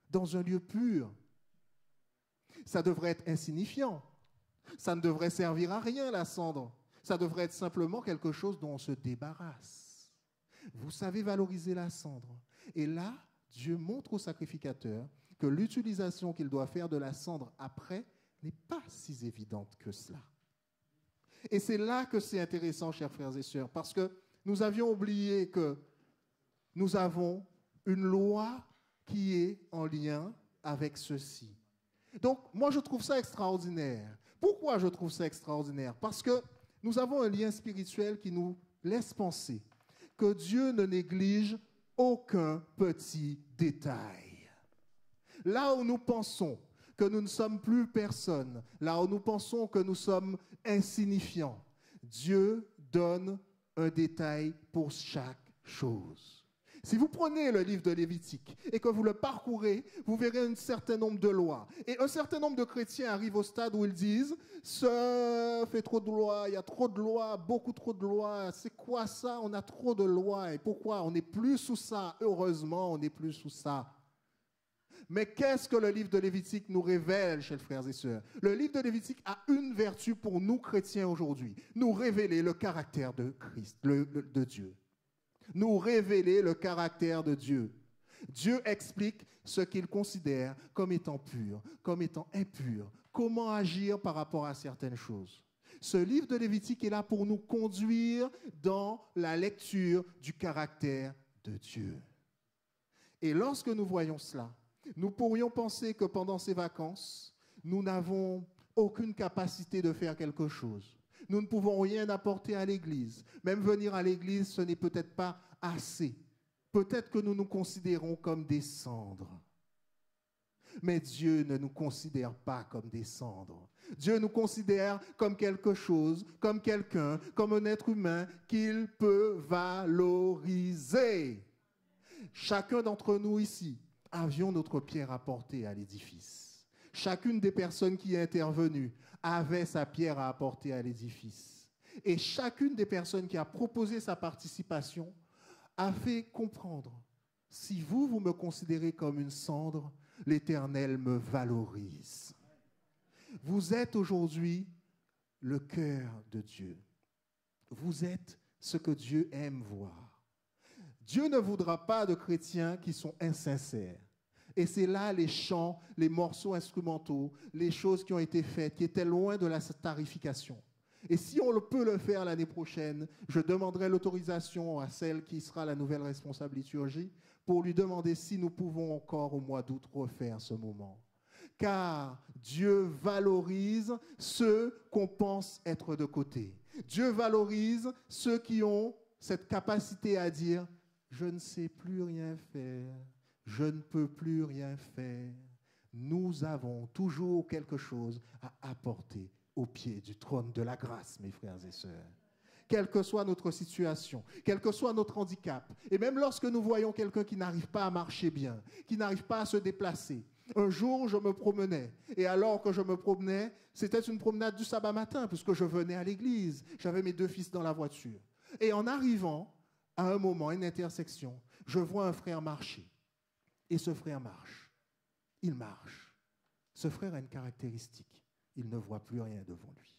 dans un lieu pur. Ça devrait être insignifiant. Ça ne devrait servir à rien, la cendre. Ça devrait être simplement quelque chose dont on se débarrasse. Vous savez valoriser la cendre. Et là, Dieu montre au sacrificateur que l'utilisation qu'il doit faire de la cendre après n'est pas si évidente que cela. Et c'est là que c'est intéressant, chers frères et sœurs, parce que nous avions oublié que nous avons une loi qui est en lien avec ceci. Donc, moi, je trouve ça extraordinaire. Pourquoi je trouve ça extraordinaire? Parce que nous avons un lien spirituel qui nous laisse penser que Dieu ne néglige aucun petit détail. Là où nous pensons que nous ne sommes plus personne, là où nous pensons que nous sommes insignifiants, Dieu donne un détail pour chaque chose. Si vous prenez le livre de Lévitique et que vous le parcourez, vous verrez un certain nombre de lois. Et un certain nombre de chrétiens arrivent au stade où ils disent « Ça fait trop de lois, il y a trop de lois, beaucoup trop de lois. C'est quoi ça? On a trop de lois. Et pourquoi? On n'est plus sous ça. Heureusement, on n'est plus sous ça. » Mais qu'est-ce que le livre de Lévitique nous révèle, chers frères et sœurs? Le livre de Lévitique a une vertu pour nous chrétiens aujourd'hui, nous révéler le caractère de Christ, de Dieu. Nous révéler le caractère de Dieu. Dieu explique ce qu'il considère comme étant pur, comme étant impur, comment agir par rapport à certaines choses. Ce livre de Lévitique est là pour nous conduire dans la lecture du caractère de Dieu. Et lorsque nous voyons cela, nous pourrions penser que pendant ces vacances, nous n'avons aucune capacité de faire quelque chose. Nous ne pouvons rien apporter à l'Église. Même venir à l'Église, ce n'est peut-être pas assez. Peut-être que nous nous considérons comme des cendres. Mais Dieu ne nous considère pas comme des cendres. Dieu nous considère comme quelque chose, comme quelqu'un, comme un être humain qu'il peut valoriser. Chacun d'entre nous ici avions notre pierre à apporter à l'édifice. Chacune des personnes qui est intervenue avait sa pierre à apporter à l'édifice. Et chacune des personnes qui a proposé sa participation a fait comprendre, si vous me considérez comme une cendre, l'Éternel me valorise. Vous êtes aujourd'hui le cœur de Dieu. Vous êtes ce que Dieu aime voir. Dieu ne voudra pas de chrétiens qui sont insincères. Et c'est là les chants, les morceaux instrumentaux, les choses qui ont été faites, qui étaient loin de la tarification. Et si on peut le faire l'année prochaine, je demanderai l'autorisation à celle qui sera la nouvelle responsable liturgie pour lui demander si nous pouvons encore au mois d'août refaire ce moment. Car Dieu valorise ceux qu'on pense être de côté. Dieu valorise ceux qui ont cette capacité à dire « je ne sais plus rien faire ». Je ne peux plus rien faire. Nous avons toujours quelque chose à apporter au pied du trône de la grâce, mes frères et sœurs. Quelle que soit notre situation, quel que soit notre handicap, et même lorsque nous voyons quelqu'un qui n'arrive pas à marcher bien, qui n'arrive pas à se déplacer. Un jour, je me promenais, et alors que je me promenais, c'était une promenade du sabbat matin, puisque je venais à l'église. J'avais mes 2 fils dans la voiture. Et en arrivant à un moment, à une intersection, je vois un frère marcher. Et ce frère marche. Il marche. Ce frère a une caractéristique. Il ne voit plus rien devant lui.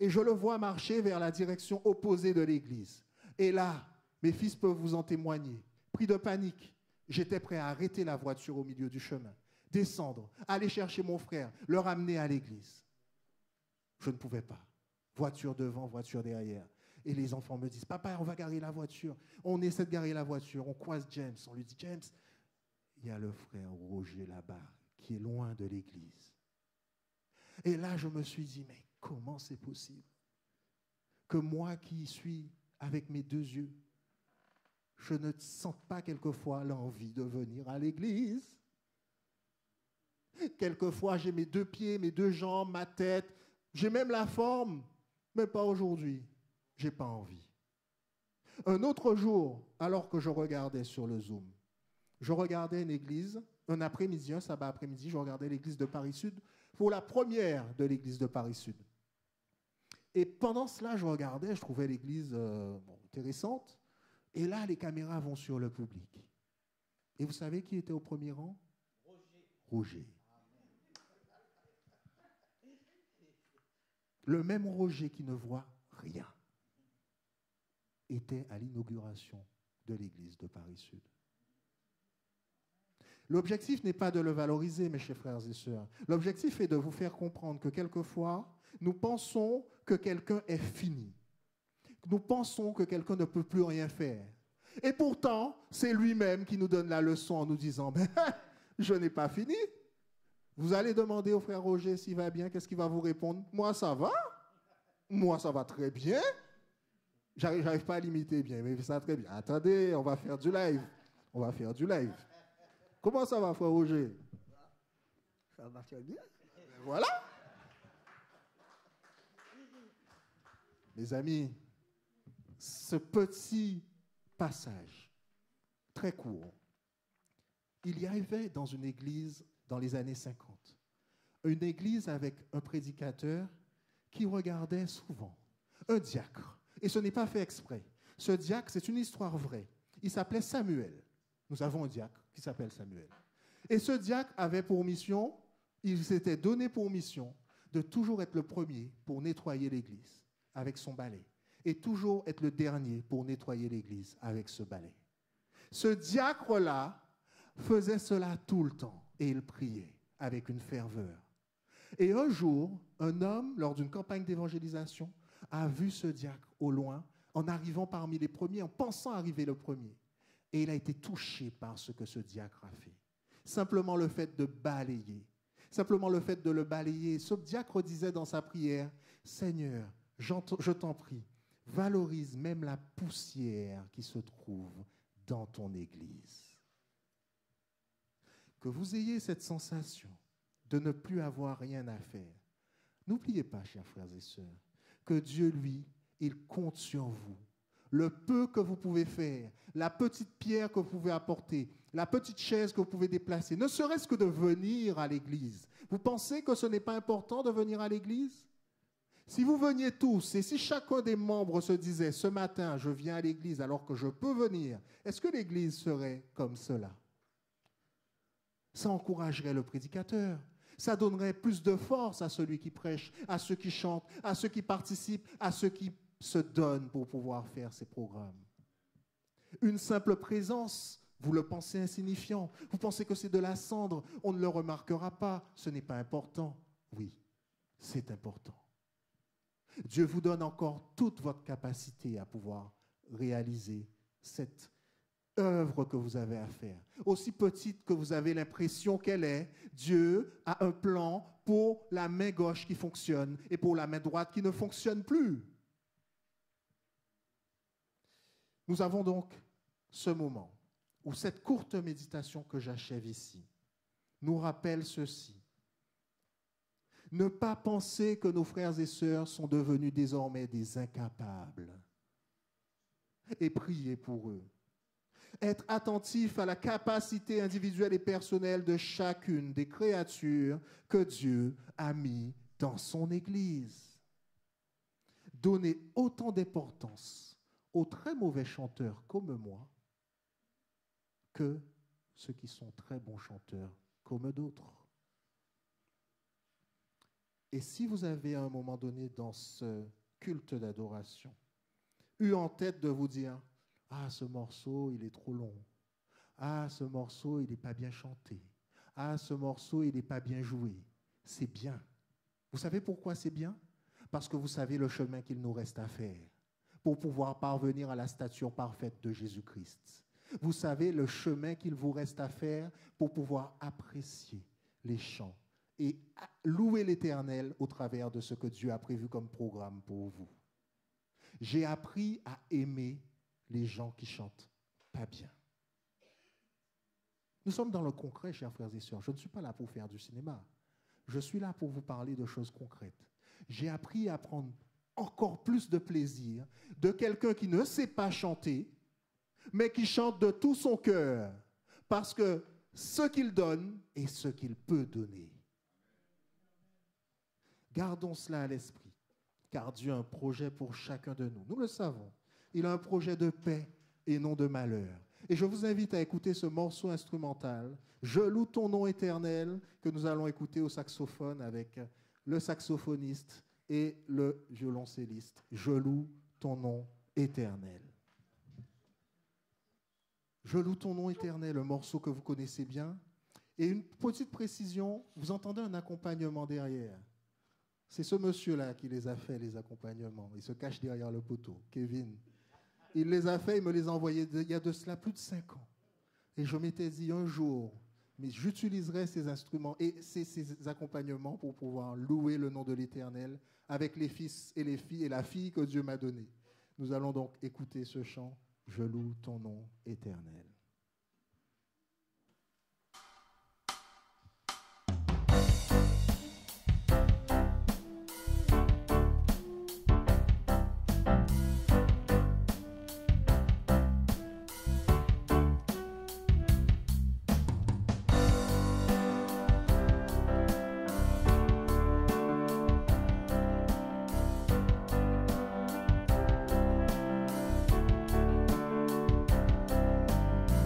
Et je le vois marcher vers la direction opposée de l'église. Et là, mes fils peuvent vous en témoigner. Pris de panique, j'étais prêt à arrêter la voiture au milieu du chemin, descendre, aller chercher mon frère, le ramener à l'église. Je ne pouvais pas. Voiture devant, voiture derrière. Et les enfants me disent, papa, on va garer la voiture. On essaie de garer la voiture, on croise James. On lui dit, James, il y a le frère Roger là-bas qui est loin de l'église. Et là, je me suis dit, mais comment c'est possible que moi qui suis avec mes 2 yeux, je ne sente pas quelquefois l'envie de venir à l'église? Quelquefois, j'ai mes 2 pieds, mes 2 jambes, ma tête, j'ai même la forme, mais pas aujourd'hui. Je n'ai pas envie. Un autre jour, alors que je regardais sur le Zoom, je regardais une église, un après-midi, un sabbat après-midi, je regardais l'église de Paris-Sud pour la première de l'église de Paris-Sud. Et pendant cela, je regardais, je trouvais l'église intéressante. Et là, les caméras vont sur le public. Et vous savez qui était au premier rang? Roger. Le même Roger qui ne voit rien était à l'inauguration de l'église de Paris-Sud. L'objectif n'est pas de le valoriser, mes chers frères et sœurs. L'objectif est de vous faire comprendre que quelquefois, nous pensons que quelqu'un est fini. Nous pensons que quelqu'un ne peut plus rien faire. Et pourtant, c'est lui-même qui nous donne la leçon en nous disant, ben, je n'ai pas fini. Vous allez demander au frère Roger s'il va bien, qu'est-ce qu'il va vous répondre? Moi, ça va. Moi, ça va très bien. J'arrive pas à l'imiter bien, mais ça va très bien. Attendez, on va faire du live. On va faire du live. Comment ça va, frère Roger? Ça va très bien. Voilà. Mes amis, ce petit passage, très court, il y avait dans une église dans les années 50, une église avec un prédicateur qui regardait souvent, un diacre. Et ce n'est pas fait exprès. Ce diacre, c'est une histoire vraie. Il s'appelait Samuel. Nous avons un diacre qui s'appelle Samuel. Et ce diacre avait pour mission, il s'était donné pour mission de toujours être le premier pour nettoyer l'église avec son balai et toujours être le dernier pour nettoyer l'église avec ce balai. Ce diacre-là faisait cela tout le temps et il priait avec une ferveur. Et un jour, un homme, lors d'une campagne d'évangélisation, a vu ce diacre au loin, en arrivant parmi les premiers, en pensant arriver le premier. Et il a été touché par ce que ce diacre a fait. Simplement le fait de balayer. Simplement le fait de le balayer. Ce diacre disait dans sa prière, « Seigneur, je t'en prie, valorise même la poussière qui se trouve dans ton église. » Que vous ayez cette sensation de ne plus avoir rien à faire. N'oubliez pas, chers frères et sœurs, que Dieu, lui, il compte sur vous le peu que vous pouvez faire, la petite pierre que vous pouvez apporter, la petite chaise que vous pouvez déplacer, ne serait-ce que de venir à l'église. Vous pensez que ce n'est pas important de venir à l'église? Si vous veniez tous et si chacun des membres se disait « Ce matin, je viens à l'église alors que je peux venir », est-ce que l'église serait comme cela? Ça encouragerait le prédicateur. Ça donnerait plus de force à celui qui prêche, à ceux qui chantent, à ceux qui participent, à ceux qui se donnent pour pouvoir faire ces programmes. Une simple présence, vous le pensez insignifiant. Vous pensez que c'est de la cendre, on ne le remarquera pas. Ce n'est pas important. Oui, c'est important. Dieu vous donne encore toute votre capacité à pouvoir réaliser cette œuvre que vous avez à faire. Aussi petite que vous avez l'impression qu'elle est, Dieu a un plan pour la main gauche qui fonctionne et pour la main droite qui ne fonctionne plus. Nous avons donc ce moment où cette courte méditation que j'achève ici nous rappelle ceci. Ne pas penser que nos frères et sœurs sont devenus désormais des incapables et prier pour eux. Être attentif à la capacité individuelle et personnelle de chacune des créatures que Dieu a mis dans son Église. Donner autant d'importance aux très mauvais chanteurs comme moi que ceux qui sont très bons chanteurs comme d'autres. Et si vous avez à un moment donné dans ce culte d'adoration eu en tête de vous dire « Ah, ce morceau, il est trop long. Ah, ce morceau, il n'est pas bien chanté. Ah, ce morceau, il n'est pas bien joué. » C'est bien. Vous savez pourquoi c'est bien? Parce que vous savez le chemin qu'il nous reste à faire pour pouvoir parvenir à la stature parfaite de Jésus-Christ. Vous savez le chemin qu'il vous reste à faire pour pouvoir apprécier les chants et louer l'Éternel au travers de ce que Dieu a prévu comme programme pour vous. J'ai appris à aimer les gens qui chantent pas bien. Nous sommes dans le concret, chers frères et sœurs. Je ne suis pas là pour faire du cinéma. Je suis là pour vous parler de choses concrètes. J'ai appris à prendre encore plus de plaisir de quelqu'un qui ne sait pas chanter, mais qui chante de tout son cœur, parce que ce qu'il donne est ce qu'il peut donner. Gardons cela à l'esprit, car Dieu a un projet pour chacun de nous. Nous le savons. Il a un projet de paix et non de malheur. Et je vous invite à écouter ce morceau instrumental, « Je loue ton nom éternel », que nous allons écouter au saxophone avec le saxophoniste et le violoncelliste. « Je loue ton nom éternel ». « Je loue ton nom éternel », un morceau que vous connaissez bien. Et une petite précision, vous entendez un accompagnement derrière. C'est ce monsieur-là qui les a fait, les accompagnements. Il se cache derrière le poteau, Kevin. Il les a fait, il me les a envoyés il y a de cela plus de 5 ans. Et je m'étais dit un jour, mais j'utiliserai ces instruments et ces accompagnements pour pouvoir louer le nom de l'Éternel avec les fils et les filles et la fille que Dieu m'a donnée. Nous allons donc écouter ce chant, « Je loue ton nom éternel ». Je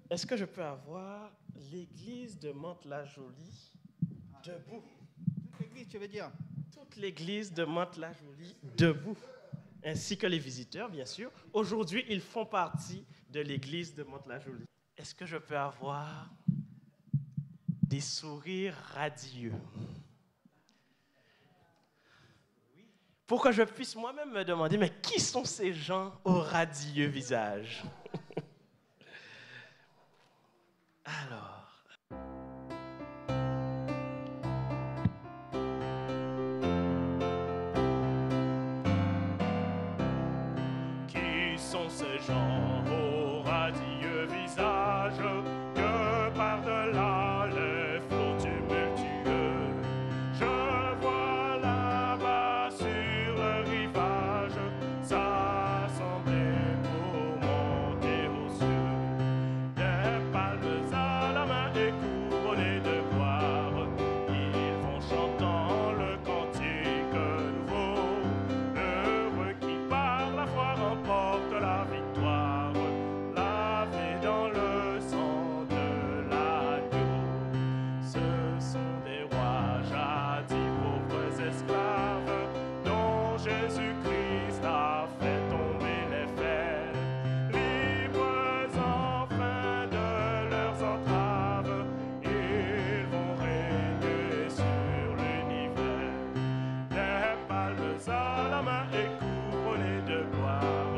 Est-ce que je peux avoir l'église de Mantes-la-Jolie debout? Toute l'église, tu veux dire? Toute l'église de Mantes-la-Jolie debout, ainsi que les visiteurs, bien sûr. Aujourd'hui, ils font partie de l'église de Mantes-la-Jolie. Est-ce que je peux avoir des sourires radieux? Pour que je puisse moi-même me demander, mais qui sont ces gens au radieux visage? Alors, qui sont ces gens au radieux visage que par-delà les flots tumultueux, je vois là-bas sur le rivage s'assembler pour monter aux cieux. Des palmes à la main et couronnés de gloire, ils vont chantant le cantique nouveau. Heureux qui par la foi remporte la victoire, lavé dans le sang de l'agneau. Ce sont des rois jadis pauvres esclaves, dont Jésus-Christ a fait tomber les fers. Libres enfin de leurs entraves, ils vont régner sur l'univers. Des palmes à la main et couronnés de gloire,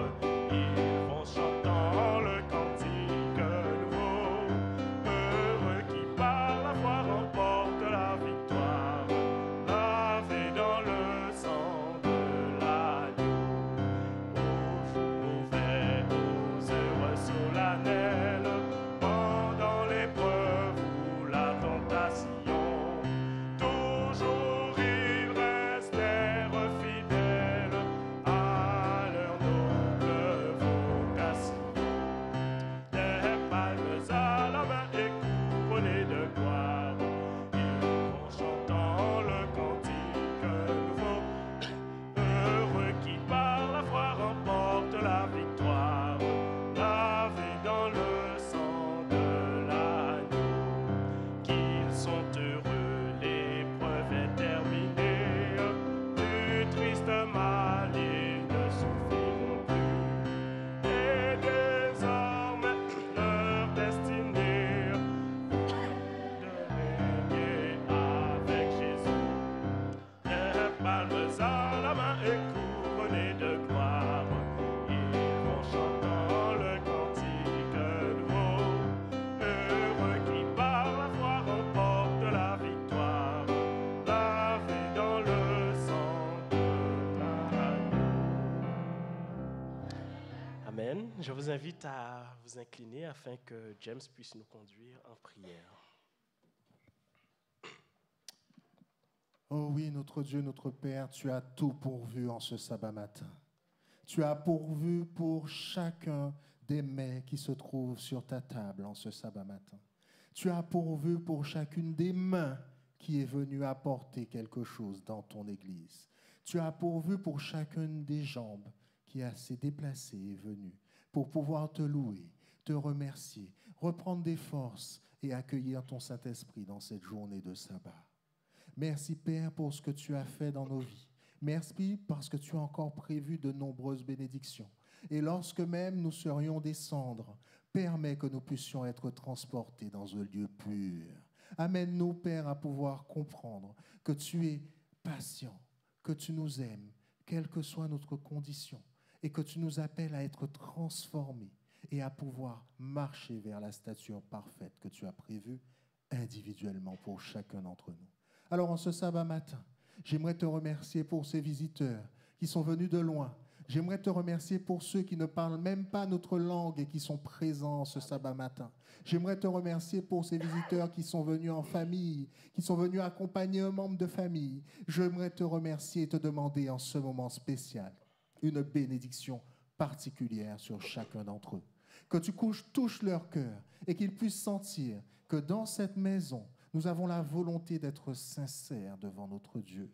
ils vont chantant le cantique nouveau. Heureux qui par la foi remporte la victoire, lavé dans le sang de l'agneau. Au jour mauvais, aux heures solennelles, pendant l'épreuve ou la tentation, toujours ils restèrent fidèles à leur noble vocation. Des palmes à la main et couronnés de gloire, ils vont chantant le cantique nouveau. Heureux qui par la foi remporte la victoire, lavé dans le sang de l'agneau. Qu'ils sont heureux, l'épreuve est terminée, du triste mal ils ne souffriront plus. Et désormais leur destinée de régner avec Jésus. Des palmes à la main et couronnés de gloire, ils vont chantant le cantique nouveau. Heureux qui par la foi remporte la victoire, lavé dans le sang de l'agneau. Amen. Je vous invite à vous incliner afin que James puisse nous conduire en prière. Oh oui, notre Dieu, notre Père, tu as tout pourvu en ce sabbat matin. Tu as pourvu pour chacun des mets qui se trouvent sur ta table en ce sabbat matin. Tu as pourvu pour chacune des mains qui est venue apporter quelque chose dans ton Église. Tu as pourvu pour chacune des jambes qui s'est déplacée et venue pour pouvoir te louer, te remercier, reprendre des forces et accueillir ton Saint-Esprit dans cette journée de sabbat. Merci Père pour ce que tu as fait dans nos vies. Merci parce que tu as encore prévu de nombreuses bénédictions. Et lorsque même nous serions des cendres, permets que nous puissions être transportés dans un lieu pur. Amène-nous, Père, à pouvoir comprendre que tu es patient, que tu nous aimes, quelle que soit notre condition, et que tu nous appelles à être transformés et à pouvoir marcher vers la stature parfaite que tu as prévue individuellement pour chacun d'entre nous. Alors, en ce sabbat matin, j'aimerais te remercier pour ces visiteurs qui sont venus de loin. J'aimerais te remercier pour ceux qui ne parlent même pas notre langue et qui sont présents ce sabbat matin. J'aimerais te remercier pour ces visiteurs qui sont venus en famille, qui sont venus accompagner un membre de famille. J'aimerais te remercier et te demander en ce moment spécial une bénédiction particulière sur chacun d'entre eux. Que tu touches leur cœur et qu'ils puissent sentir que dans cette maison, nous avons la volonté d'être sincères devant notre Dieu.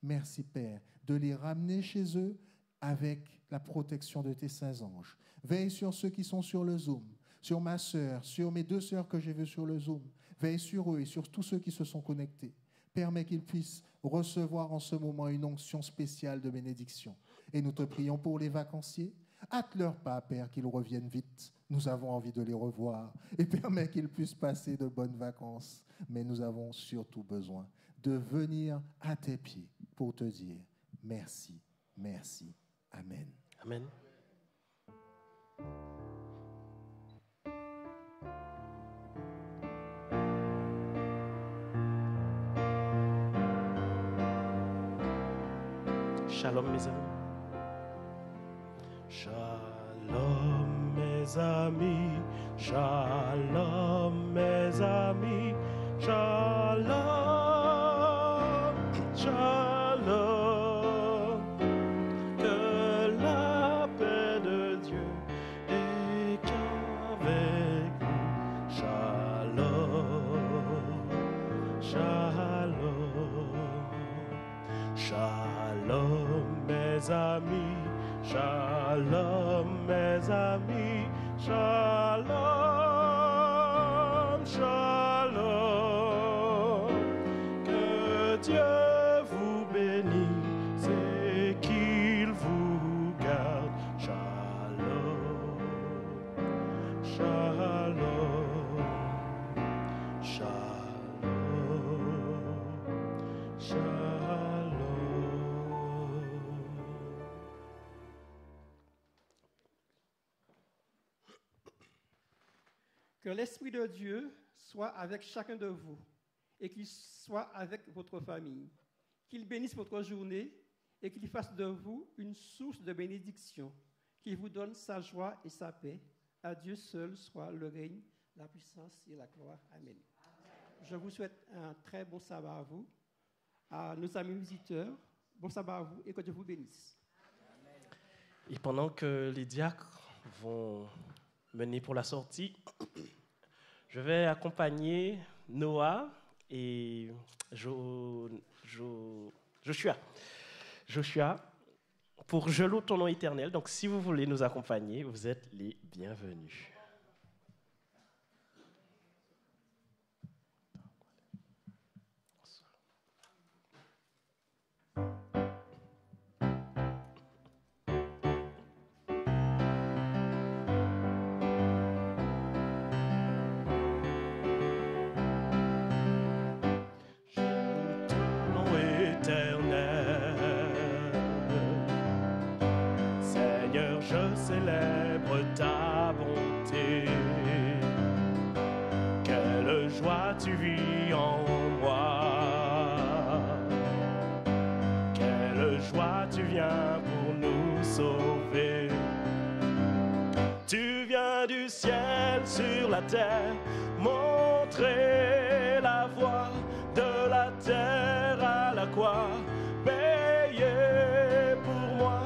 Merci, Père, de les ramener chez eux avec la protection de tes saints anges. Veille sur ceux qui sont sur le Zoom. sur ma sœur, sur mes 2 sœurs que j'ai vues sur le Zoom. Veille sur eux et sur tous ceux qui se sont connectés. Permets qu'ils puissent recevoir en ce moment une onction spéciale de bénédiction. Et nous te prions pour les vacanciers. Hâte leur pas, Père, qu'ils reviennent vite. Nous avons envie de les revoir. Et permets qu'ils puissent passer de bonnes vacances. Mais nous avons surtout besoin de venir à tes pieds pour te dire merci, merci, amen. Amen. Shalom mes amis. Shalom mes amis. Shalom mes amis. Shalom. Shalom. Que la paix de Dieu est qu'avec nous. Shalom. Shalom. Shalom mes amis, shalom mes amis, shalom, shalom. Que Dieu vous bénisse et qu'il vous garde. Shalom, shalom, shalom, shalom. Que l'Esprit de Dieu soit avec chacun de vous et qu'il soit avec votre famille. Qu'il bénisse votre journée et qu'il fasse de vous une source de bénédiction. Qu'il vous donne sa joie et sa paix. À Dieu seul soit le règne, la puissance et la gloire. Amen. Je vous souhaite un très bon sabbat à vous, à nos amis visiteurs. Bon sabbat à vous et que Dieu vous bénisse. Et pendant que les diacres vont mener pour la sortie, je vais accompagner Noah et Joshua pour Je loue ton nom éternel. Donc si vous voulez nous accompagner, vous êtes les bienvenus. Célèbre ta bonté, quelle joie tu vis en moi, quelle joie tu viens pour nous sauver. Tu viens du ciel sur la terre, montrer la voie de la terre à la croix, payer pour moi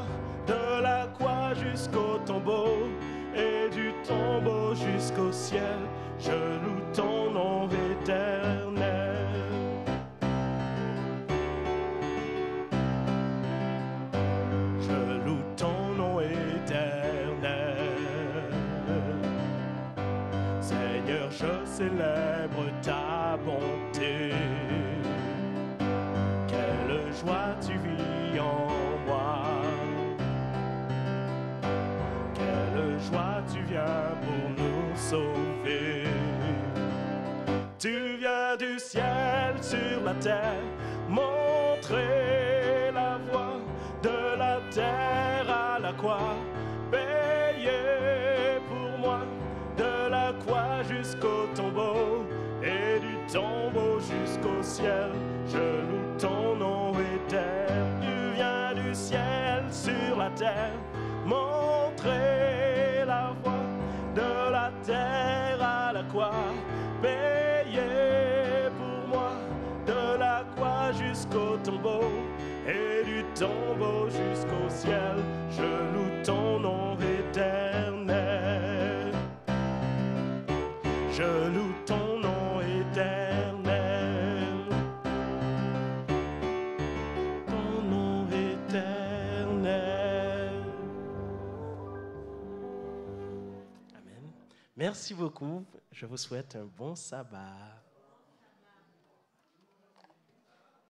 de la croix jusqu'au tombeau et du tombeau jusqu'au ciel. Je loue ton nom éternel. Je loue ton nom éternel. Seigneur, je célèbre ta bonté. Quelle joie tu vis en moi. Quelle joie tu viens pour nous sauver. Tu viens du ciel sur la terre, montrer la voie de la terre à la croix, payer pour moi de la croix jusqu'au tombeau et du tombeau jusqu'au ciel. Je loue ton nom éternel. Tu viens du ciel sur la terre, montrer la voie de la terre à la croix, payer pour moi de la croix jusqu'au tombeau et du tombeau jusqu'au ciel. Je loue ton nom éternel. Je loue ton nom éternel. Ton nom éternel. Amen. Merci beaucoup. Je vous souhaite un bon sabbat.